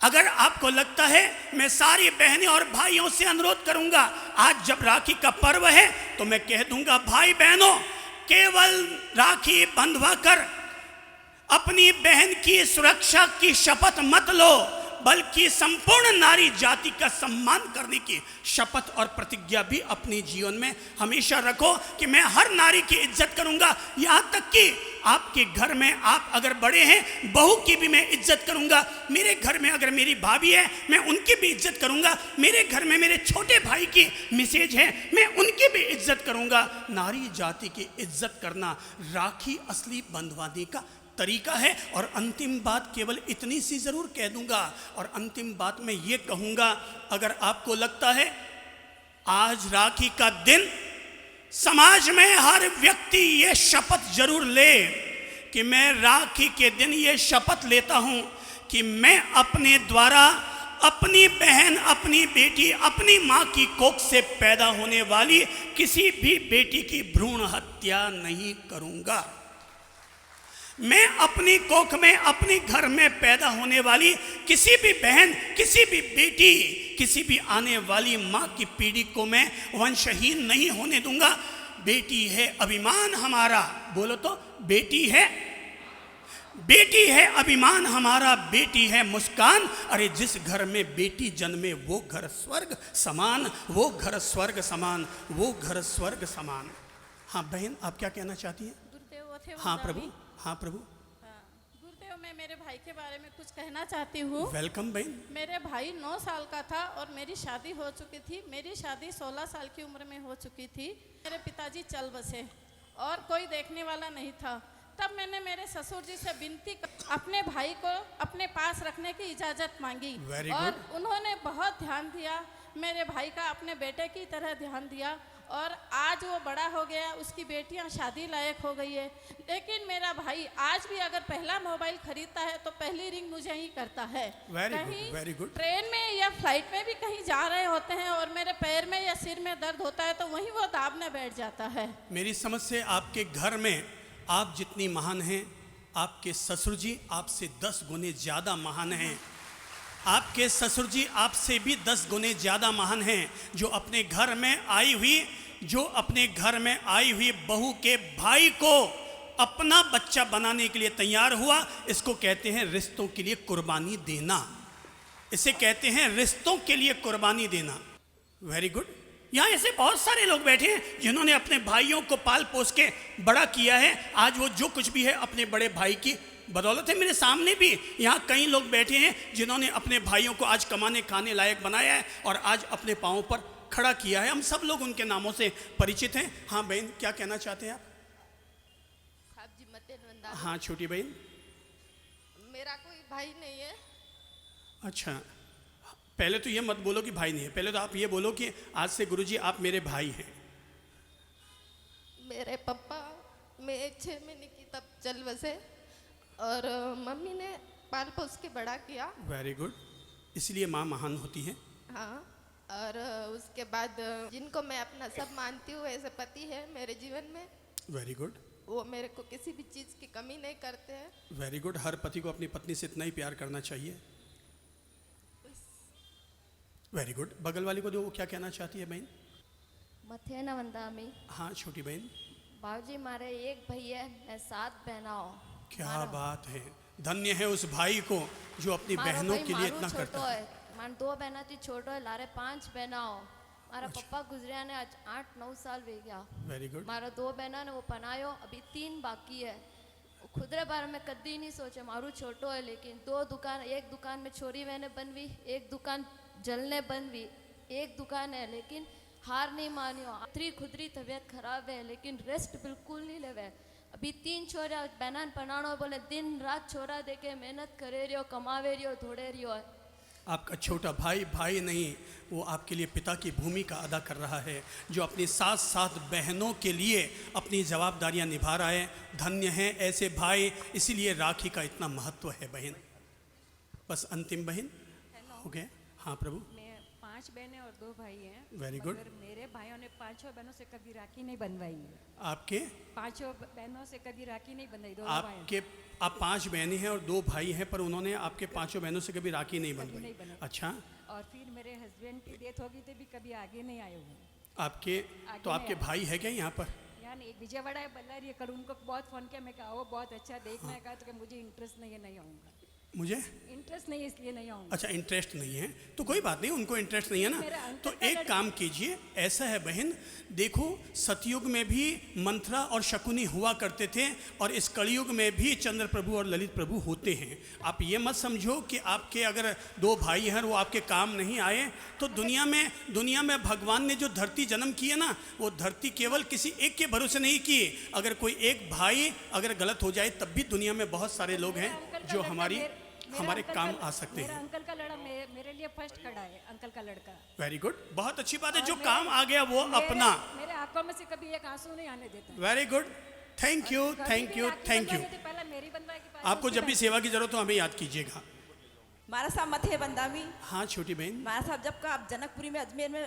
अगर आपको लगता है मैं सारी बहनें और भाइयों से अनुरोध करूंगा, आज जब राखी का पर्व है तो मैं कह दूंगा भाई बहनों, केवल राखी बंधवा कर अपनी बहन की सुरक्षा की शपथ मत लो, बल्कि संपूर्ण नारी जाति का सम्मान करने की शपथ और प्रतिज्ञा भी अपने जीवन में हमेशा रखो कि मैं हर नारी की इज्जत करूंगा। यहाँ तक कि आपके घर में आप अगर बड़े हैं, बहू की भी मैं इज्जत करूंगा। मेरे घर में अगर मेरी भाभी है मैं उनकी भी इज्जत करूंगा। मेरे घर में मेरे छोटे भाई की मिसेज है मैं उनकी भी इज्जत करूंगा। नारी जाति की इज्जत करना राखी असली बंधवाने का तरीका है। और अंतिम बात केवल इतनी सी जरूर कह दूंगा, और अंतिम बात मैं ये कहूंगा, अगर आपको लगता है आज राखी का दिन, समाज में हर व्यक्ति ये शपथ जरूर ले कि मैं राखी के दिन ये शपथ लेता हूं कि मैं अपने द्वारा अपनी बहन, अपनी बेटी, अपनी माँ की कोख से पैदा होने वाली किसी भी बेटी की भ्रूण हत्या नहीं करूंगा। मैं अपनी कोख में, अपनी घर में पैदा होने वाली किसी भी बहन, किसी भी बेटी, किसी भी आने वाली माँ की पीढ़ी को मैं वंशहीन नहीं होने दूंगा। बेटी है अभिमान हमारा, बोलो तो, बेटी है, बेटी है अभिमान हमारा, बेटी है मुस्कान। अरे जिस घर में बेटी जन्मे वो घर स्वर्ग समान, वो घर स्वर्ग समान, वो घर स्वर्ग समान। हाँ बहन, आप क्या कहना चाहती हैं? गुरुदेव वो थे हाँ प्रभु, हाँ प्रभु। गुरुदेव, मैं मेरे भाई के बारे में कुछ कहना चाहती हूँ। वेलकम बहन। मेरे भाई 9 साल का था और मेरी शादी हो चुकी थी। मेरी शादी 16 साल की उम्र में हो चुकी थी। मेरे पिताजी चल बसे और कोई देखने वाला नहीं था। तब मैंने मेरे ससुर जी से विनती अपने भाई को अपने पास रखने की इजाज़त मांगी और उन्होंने बहुत ध्यान दिया। मेरे भाई का अपने बेटे की तरह ध्यान दिया और आज वो बड़ा हो गया, उसकी बेटियां शादी लायक हो गई है। लेकिन मेरा भाई आज भी अगर पहला मोबाइल खरीदता है तो पहली रिंग मुझे ही करता है। Very good. ट्रेन में या फ्लाइट में भी कहीं जा रहे होते हैं और मेरे पैर में या सिर में दर्द होता है तो वहीं वो दाबने बैठ जाता है। मेरी समझ से आपके घर में आप जितनी महान हैं, आपके ससुर जी आपसे 10 गुने ज़्यादा महान हैं। आपके ससुर जी आपसे भी 10 गुने ज़्यादा महान हैं, जो अपने घर में आई हुई बहू के भाई को अपना बच्चा बनाने के लिए तैयार हुआ। इसको कहते हैं रिश्तों के लिए कुर्बानी देना। इसे कहते हैं रिश्तों के लिए कुर्बानी देना। Very good. यहाँ ऐसे बहुत सारे लोग बैठे हैं जिन्होंने अपने भाइयों को पाल पोस के बड़ा किया है। आज वो जो कुछ भी है अपने बड़े भाई की बदौलत है। मेरे सामने भी यहाँ कई लोग बैठे हैं जिन्होंने अपने भाइयों को आज कमाने खाने लायक बनाया है और आज अपने पाँव पर खड़ा किया है। हम सब लोग उनके नामों से परिचित हैं। हाँ बहन, क्या कहना चाहते हैं आप? हाँ छोटी बहन। मेरा कोई भाई नहीं है। अच्छा, पहले तो ये मत बोलो कि भाई नहीं है, पहले तो आप ये बोलो कि आज से गुरुजी आप मेरे भाई हैं। मेरे पापा मैं 6 महीने की तब चल बसे और मम्मी ने पाल पोस के बड़ा किया। Very good. इसलिए माँ महान होती है। हाँ, और उसके बाद जिनको मैं अपना सब मानती हूँ ऐसे पति है मेरे जीवन में। Very good. वो मेरे को किसी भी चीज़ की कमी नहीं करते हैं। Very good. हर पति को अपनी पत्नी से इतना ही प्यार करना चाहिए। Very good. बगल वाली को दो, वो क्या कहना चाहती है बहन? मथे न वंदामी। हाँ छोटी बहन। बाबूजी मारे एक भैया ने 7 बहना हो। क्या बात है। धन्य है उस भाई को जो अपनी बहनों के लिए इतना करता है। मान 2 बहना थी छोटो है, लारे 5 बहना हो। मारा पप्पा गुजरिया ने आज 8-9 साल वे गया। Very good. मारा 2 बहना ने वो पनायो, अभी 3 बाकी है। खुद रे बारे में कभी नहीं सोचे। मारू छोटो है लेकिन 2 दुकान, एक दुकान में छोरी बहने बनवी, एक दुकान जलने बनवी, एक दुकान है लेकिन हार नहीं मानियो। खुदरी तबीयत खराब है लेकिन रेस्ट बिल्कुल नहीं लेवे। अभी 3 छोरा बहना पनाणो बोले दिन रात छोरा देके मेहनत करे रियो, कमावे रियो, धोड़े रियो है। आपका छोटा भाई भाई नहीं, वो आपके लिए पिता की भूमिका अदा कर रहा है, जो अपनी 7 बहनों के लिए अपनी जवाबदारियां निभा रहा है। धन्य हैं ऐसे भाई, इसीलिए राखी का इतना महत्व है बहन। बस अंतिम बहन हो गए। हाँ प्रभु। मैं 5 बहनें और 2 भाई हैं। Very good. मेरे भाइयों ने 5 बहनों से कभी राखी नहीं बनवाई है। आपके 5 बहनों से कभी राखी नहीं बनवाई। आप 5 बहनें हैं और 2 भाई हैं, पर उन्होंने आपके 5 बहनों से कभी राखी नहीं बनवाई। अच्छा। और फिर मेरे हस्बैंड की डेथ होगी तो भी कभी आगे नहीं आए हुए आपके। तो आपके भाई है क्या यहाँ पर? यानी एक विजयवाड़ा है, बल्लारी है। कल उनको बहुत फ़ोन किया, मैं कहा वो बहुत अच्छा देखना है। कहा तो मुझे इंटरेस्ट नहीं है, नहीं आऊँगा। मुझे इंटरेस्ट नहीं है इसलिए नहीं आऊँगा। अच्छा, इंटरेस्ट नहीं है तो कोई बात नहीं, उनको इंटरेस्ट नहीं है ना, तो एक काम कीजिए। ऐसा है बहन, देखो सतयुग में भी मंथरा और शकुनी हुआ करते थे और इस कलयुग में भी चंद्र प्रभु और ललित प्रभु होते हैं। आप ये मत समझो कि आपके अगर 2 भाई हैं वो आपके काम नहीं आए। तो दुनिया में भगवान ने जो धरती जन्म की है ना, वो धरती केवल किसी एक के भरोसे नहीं की। अगर कोई एक भाई अगर गलत हो जाए तब भी दुनिया में बहुत सारे लोग हैं जो हमारे काम आ सकते हैं। मेरा अंकल का लड़का मेरे लिए फर्स्ट खड़ा है, अंकल का लड़का। Very good. बहुत अच्छी बात है, जो काम आ गया वो अपना। मेरे आंखों में से कभी एक आंसू नहीं आने देता। Very good. Thank you, thank you, thank you. आपको जब भी सेवा की जरूरत हो हमें याद कीजिएगा। मारा साहब मथे बंदामी। हाँ छोटी बहन। मारा साहब जब का आप जनकपुरी में अजमेर में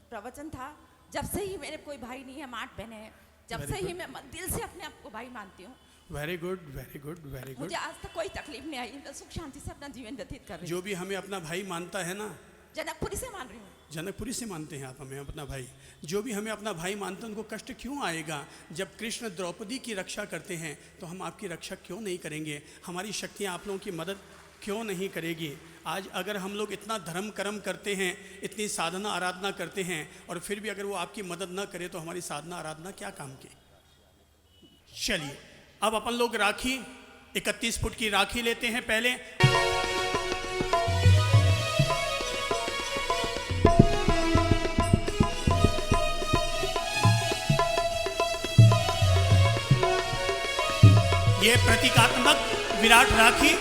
प्रवचन था, जब से ही मेरे कोई भाई नहीं है, हम 8 बहनें हैं, जब से ही मैं दिल से अपने आप को भाई मानती हूँ। Very good very good very good. मुझे आज तक कोई तकलीफ नहीं आई, मैं सुख शांति से अपना जीवन व्यतीत कर रही हूँ। जो भी हमें अपना भाई मानता है ना, जनकपुरी से मान रही हूँ। जनकपुरी से मानते हैं आप हमें अपना भाई। जो भी हमें अपना भाई मानते हैं उनको कष्ट क्यों आएगा? जब कृष्ण द्रौपदी की रक्षा करते हैं तो हम आपकी रक्षा क्यों नहीं करेंगे? हमारी शक्तियाँ आप लोगों की मदद क्यों नहीं करेगी? आज अगर हम लोग इतना धर्म कर्म करते हैं, इतनी साधना आराधना करते हैं, और फिर भी अगर वो आपकी मदद ना करे तो हमारी साधना आराधना क्या काम की? चलिए अब अपन लोग राखी 31 फुट की राखी लेते हैं पहले। ये प्रतीकात्मक विराट राखी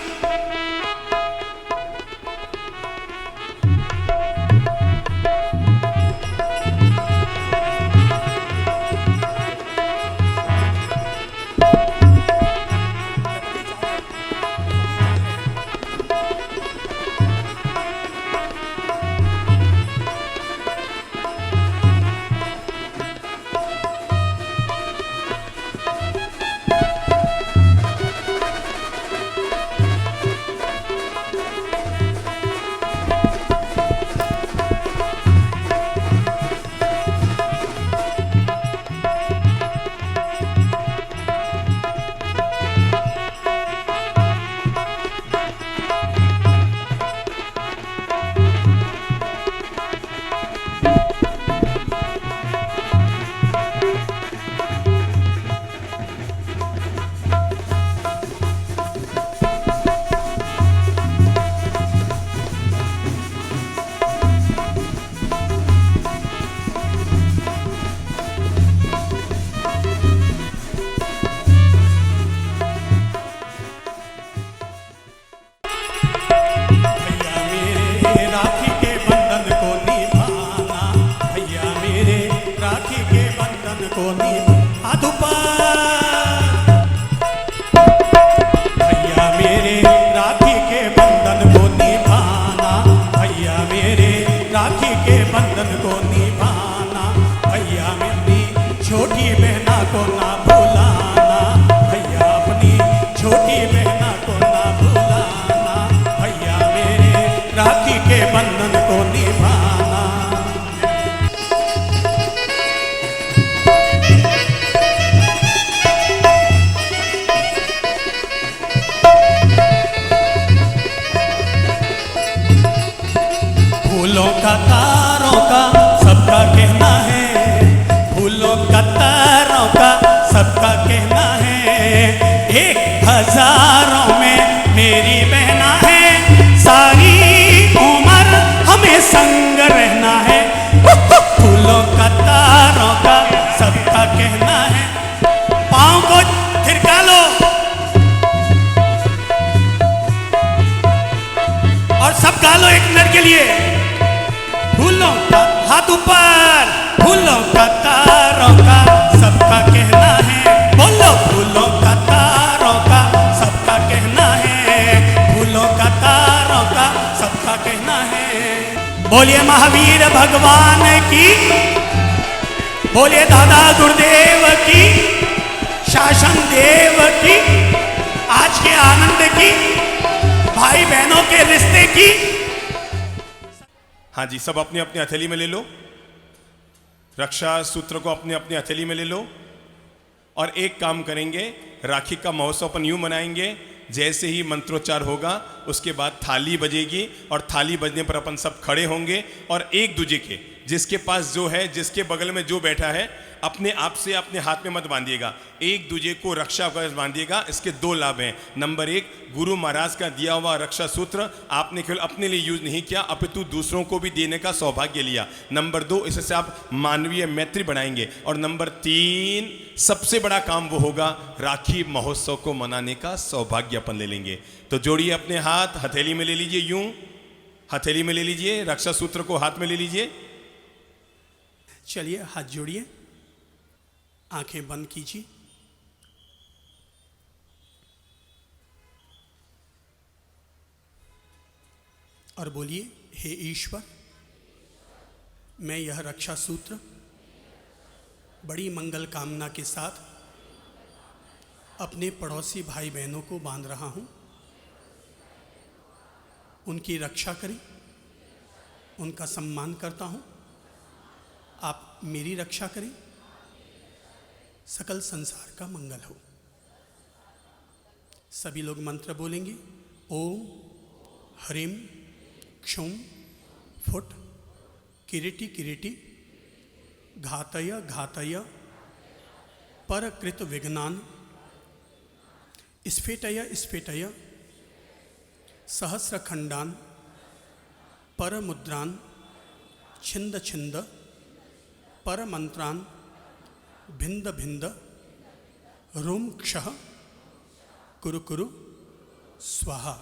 बोलिए महावीर भगवान की, बोलिए दादा गुरुदेव की, शासन देव की, आज के आनंद की, भाई बहनों के रिश्ते की। हाँ जी, सब अपनी अपनी हथेली में ले लो, रक्षा सूत्र को अपनी अपनी हथेली में ले लो, और एक काम करेंगे, राखी का महोत्सव अपन यूं मनाएंगे, जैसे ही मंत्रोच्चार होगा उसके बाद थाली बजेगी, और थाली बजने पर अपन सब खड़े होंगे और एक दूजे के, जिसके पास जो है, जिसके बगल में जो बैठा है, अपने आप से अपने हाथ में मत बांधिएगा, एक दूजे को रक्षा कवच बांधिएगा। इसके 2 लाभ हैं। नंबर 1, गुरु महाराज का दिया हुआ रक्षा सूत्र आपने केवल अपने लिए यूज नहीं किया, अपितु दूसरों को भी देने का सौभाग्य लिया। नंबर 2, इससे आप मानवीय मैत्री बढ़ाएंगे। और नंबर 3, सबसे बड़ा काम वो होगा, राखी महोत्सव को मनाने का सौभाग्य अपन ले लेंगे। तो जोड़िए अपने हाथ, हथेली में ले लीजिए, यूं हथेली में ले लीजिए, रक्षा सूत्र को हाथ में ले लीजिए। चलिए हाथ जोड़िए, आंखें बंद कीजिए। और बोलिए, हे ईश्वर, मैं यह रक्षा सूत्र बड़ी मंगल कामना के साथ अपने पड़ोसी भाई बहनों को बांध रहा हूँ। उनकी रक्षा करें, उनका सम्मान करता हूँ। आप मेरी रक्षा करें, सकल संसार का मंगल हो। सभी लोग मंत्र बोलेंगे। ओम ह्रीं क्षुं फुट किरीटी किरीटी घातय घातय परकृत विघ्नान स्फेटय स्फेटय सहस्रखंडान परमुद्रान छिंद छिंद परमंत्रान भिंद भिंद रोम क्षः कुरु कुरु स्वाहा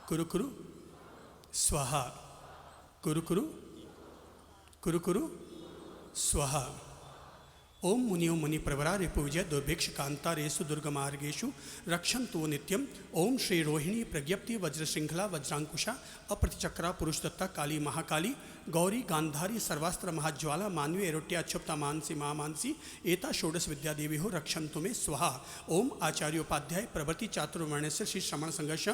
कुरु कुरु स्वाहा कुरु कुरु कुरु कुरु स्वाहा। ओम मुनियो मुनि प्रवरा रिपुविजय दुर्भिक्ष कांतारेषु दुर्गमार्गेषु रक्षन्तु नित्यम। ओम श्री रोहिणी प्रज्ञप्ति वज्र श्रृंखला वज्रांकुशा अप्रतिचक्रा पुरुषदत्ता काली महाकाली गौरी गांधारी सर्वास्त्र महाज्वाला मानवी एरोट्या क्षुप्ता मानसी महामानसी एता षोडश विद्या देवी हो रक्षन्तु में स्वाहा। ओम आचार्योपाध्याय प्रभृति चातुर्वर्ण्यस्य श्री श्रमण संघर्ष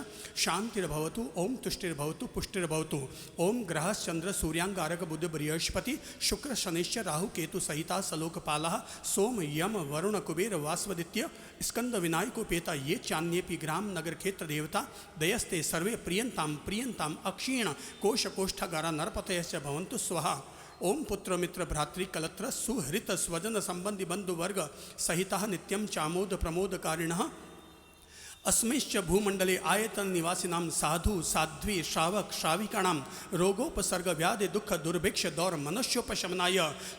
शांतिर्भवतु। ओम तुष्टिर्भवतु पुष्टिर्भवतु। ओम ग्रहश्चंद्र सूर्यांगारक बुध बृहस्पति शुक्र शनिश्च राहु केतु सहिता सलोकपाला सोम यम वरुण कुबेर वास्वदित्य स्कंद विनायकोपेता ये चान्येपि ग्राम नगर क्षेत्र देवता दयस्ते सर्वे प्रियंताम प्रियंताम अक्षीण कोश कोष्ठागारा नरपतयश्च भवन्तु स्वाहा। ओम पुत्र मित्र भ्रातृ कलत्र सुहृत स्वजन संबंधी बंधु वर्ग सहिता नित्यम चामोद प्रमोदकारिणः अस्मिश्च भूमंडले आयतन निवासिनां साधु साध्वी श्रावक श्राविकाणां रोगोपसर्ग व्याधि दुख दुर्भिक्ष दौर मनुष्योपशमनाय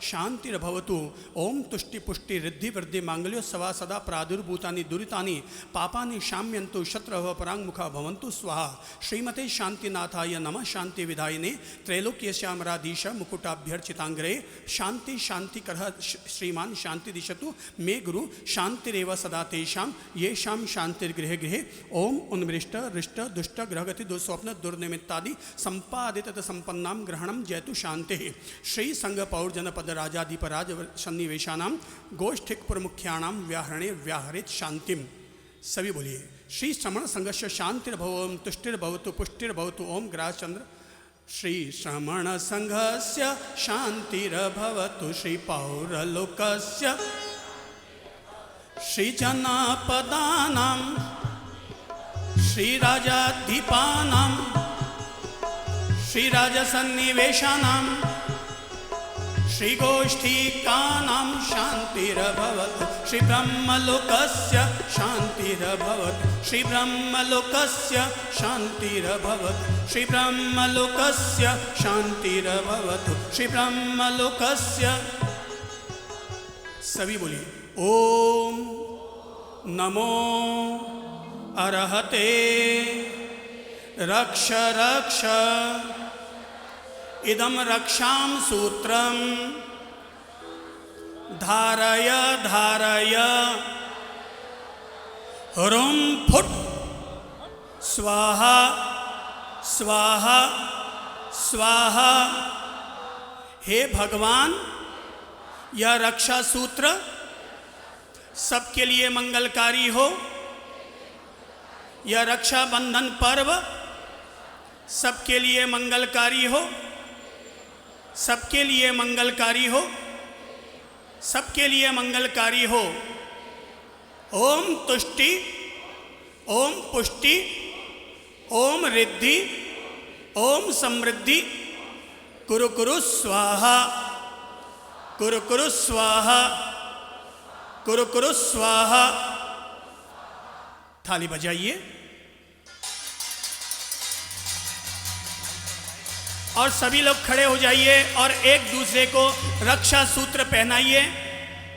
शांतिर्भवतु। ओम तुष्टि पुष्टि रिद्धि वृद्धि मांगल्यो सवा सदा प्रादुर्भूतानि दुरितानि पापानि शाम्यन्तु शत्रवः पराङ्मुखा भवन्तु स्वाहा। श्रीमते शांतिनाथाय नमः शांति विधायिने त्रैलोक्यश्यामराधीश मुकुटाभ्यर्चितांग्रे शांति शांति करः श्रीमान शांति दिशतु मे गुरु शांतिरेव सदा तेषां येषां शांतिर्गृहे गृहे। ओम उन्मृष्ट हृष्ट दुष्ट ग्रहगति दुस्वप्न दुर्निमित्तादि संपादित संपन्नां ग्रहणं जयतु शांति। श्री संघ पौर्जन पद राजाधिपराज सन्निवेशानां गोष्ठिक प्रमुख्याणां व्याहरणे व्याहरेत शांतिम। सभी बोलिए, श्री श्रमण संघर्ष शांतिर्भव ओम तुष्टिर्भवतु पुष्टिर्भवतु। ओम ग्रासचंद्र श्री श्रमण संघस्य शांतिर्भवतु। श्री पौरलोकस्य श्री जनपदानां श्री राजाधिपानां श्री राजसन्निवेशानां श्री गोष्ठिकानां शांतिर्भवतु। श्री ब्रह्मलोकस्य शांतिर्भवतु। श्री ब्रह्मलोकस्य शांतिर्भवतु। श्री ब्रह्मलोकस्य शांतिर्भवतु। श्री ब्रह्मलोकस्य। सभी बोलिए, ओम नमो अरहते रक्ष रक्ष इदम रक्षां सूत्रम धारय धारय ह्रूं फुट स्वाहा स्वाहा स्वाहा। हे भगवान, यह रक्षा सूत्र सबके लिए मंगलकारी हो। यह रक्षा बंधन पर्व सबके लिए मंगलकारी हो। सबके लिए मंगलकारी हो। सबके लिए मंगलकारी हो। ओम तुष्टि ओम पुष्टि ओम रिद्धि ओम समृद्धि कुरु कुरु स्वाहा कुरु कुरु स्वाहा कुरु कुरु स्वाहा। थाली बजाइए और सभी लोग खड़े हो जाइए और एक दूसरे को रक्षा सूत्र पहनाइए।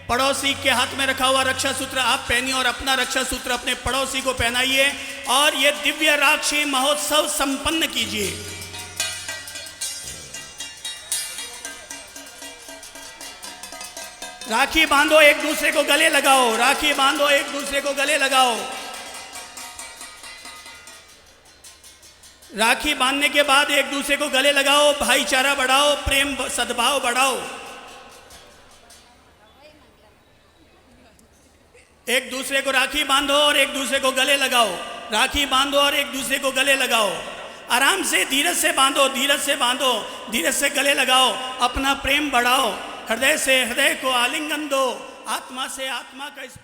पड़ोसी के हाथ में रखा हुआ रक्षा सूत्र आप पहनिए और अपना रक्षा सूत्र अपने पड़ोसी को पहनाइए और ये दिव्य राक्षी महोत्सव संपन्न कीजिए। राखी बांधो, एक दूसरे को गले लगाओ। राखी बांधो, एक दूसरे को गले लगाओ। राखी बांधने के बाद एक दूसरे को गले लगाओ, भाईचारा बढ़ाओ, प्रेम सद्भाव बढ़ाओ। एक दूसरे को राखी बांधो और एक दूसरे को गले लगाओ। राखी बांधो और एक दूसरे को गले लगाओ। आराम से, धीरज से बांधो, धीरज से बांधो, धीरज से गले लगाओ, अपना प्रेम बढ़ाओ। हृदय से हृदय को आलिंगन दो, आत्मा से आत्मा का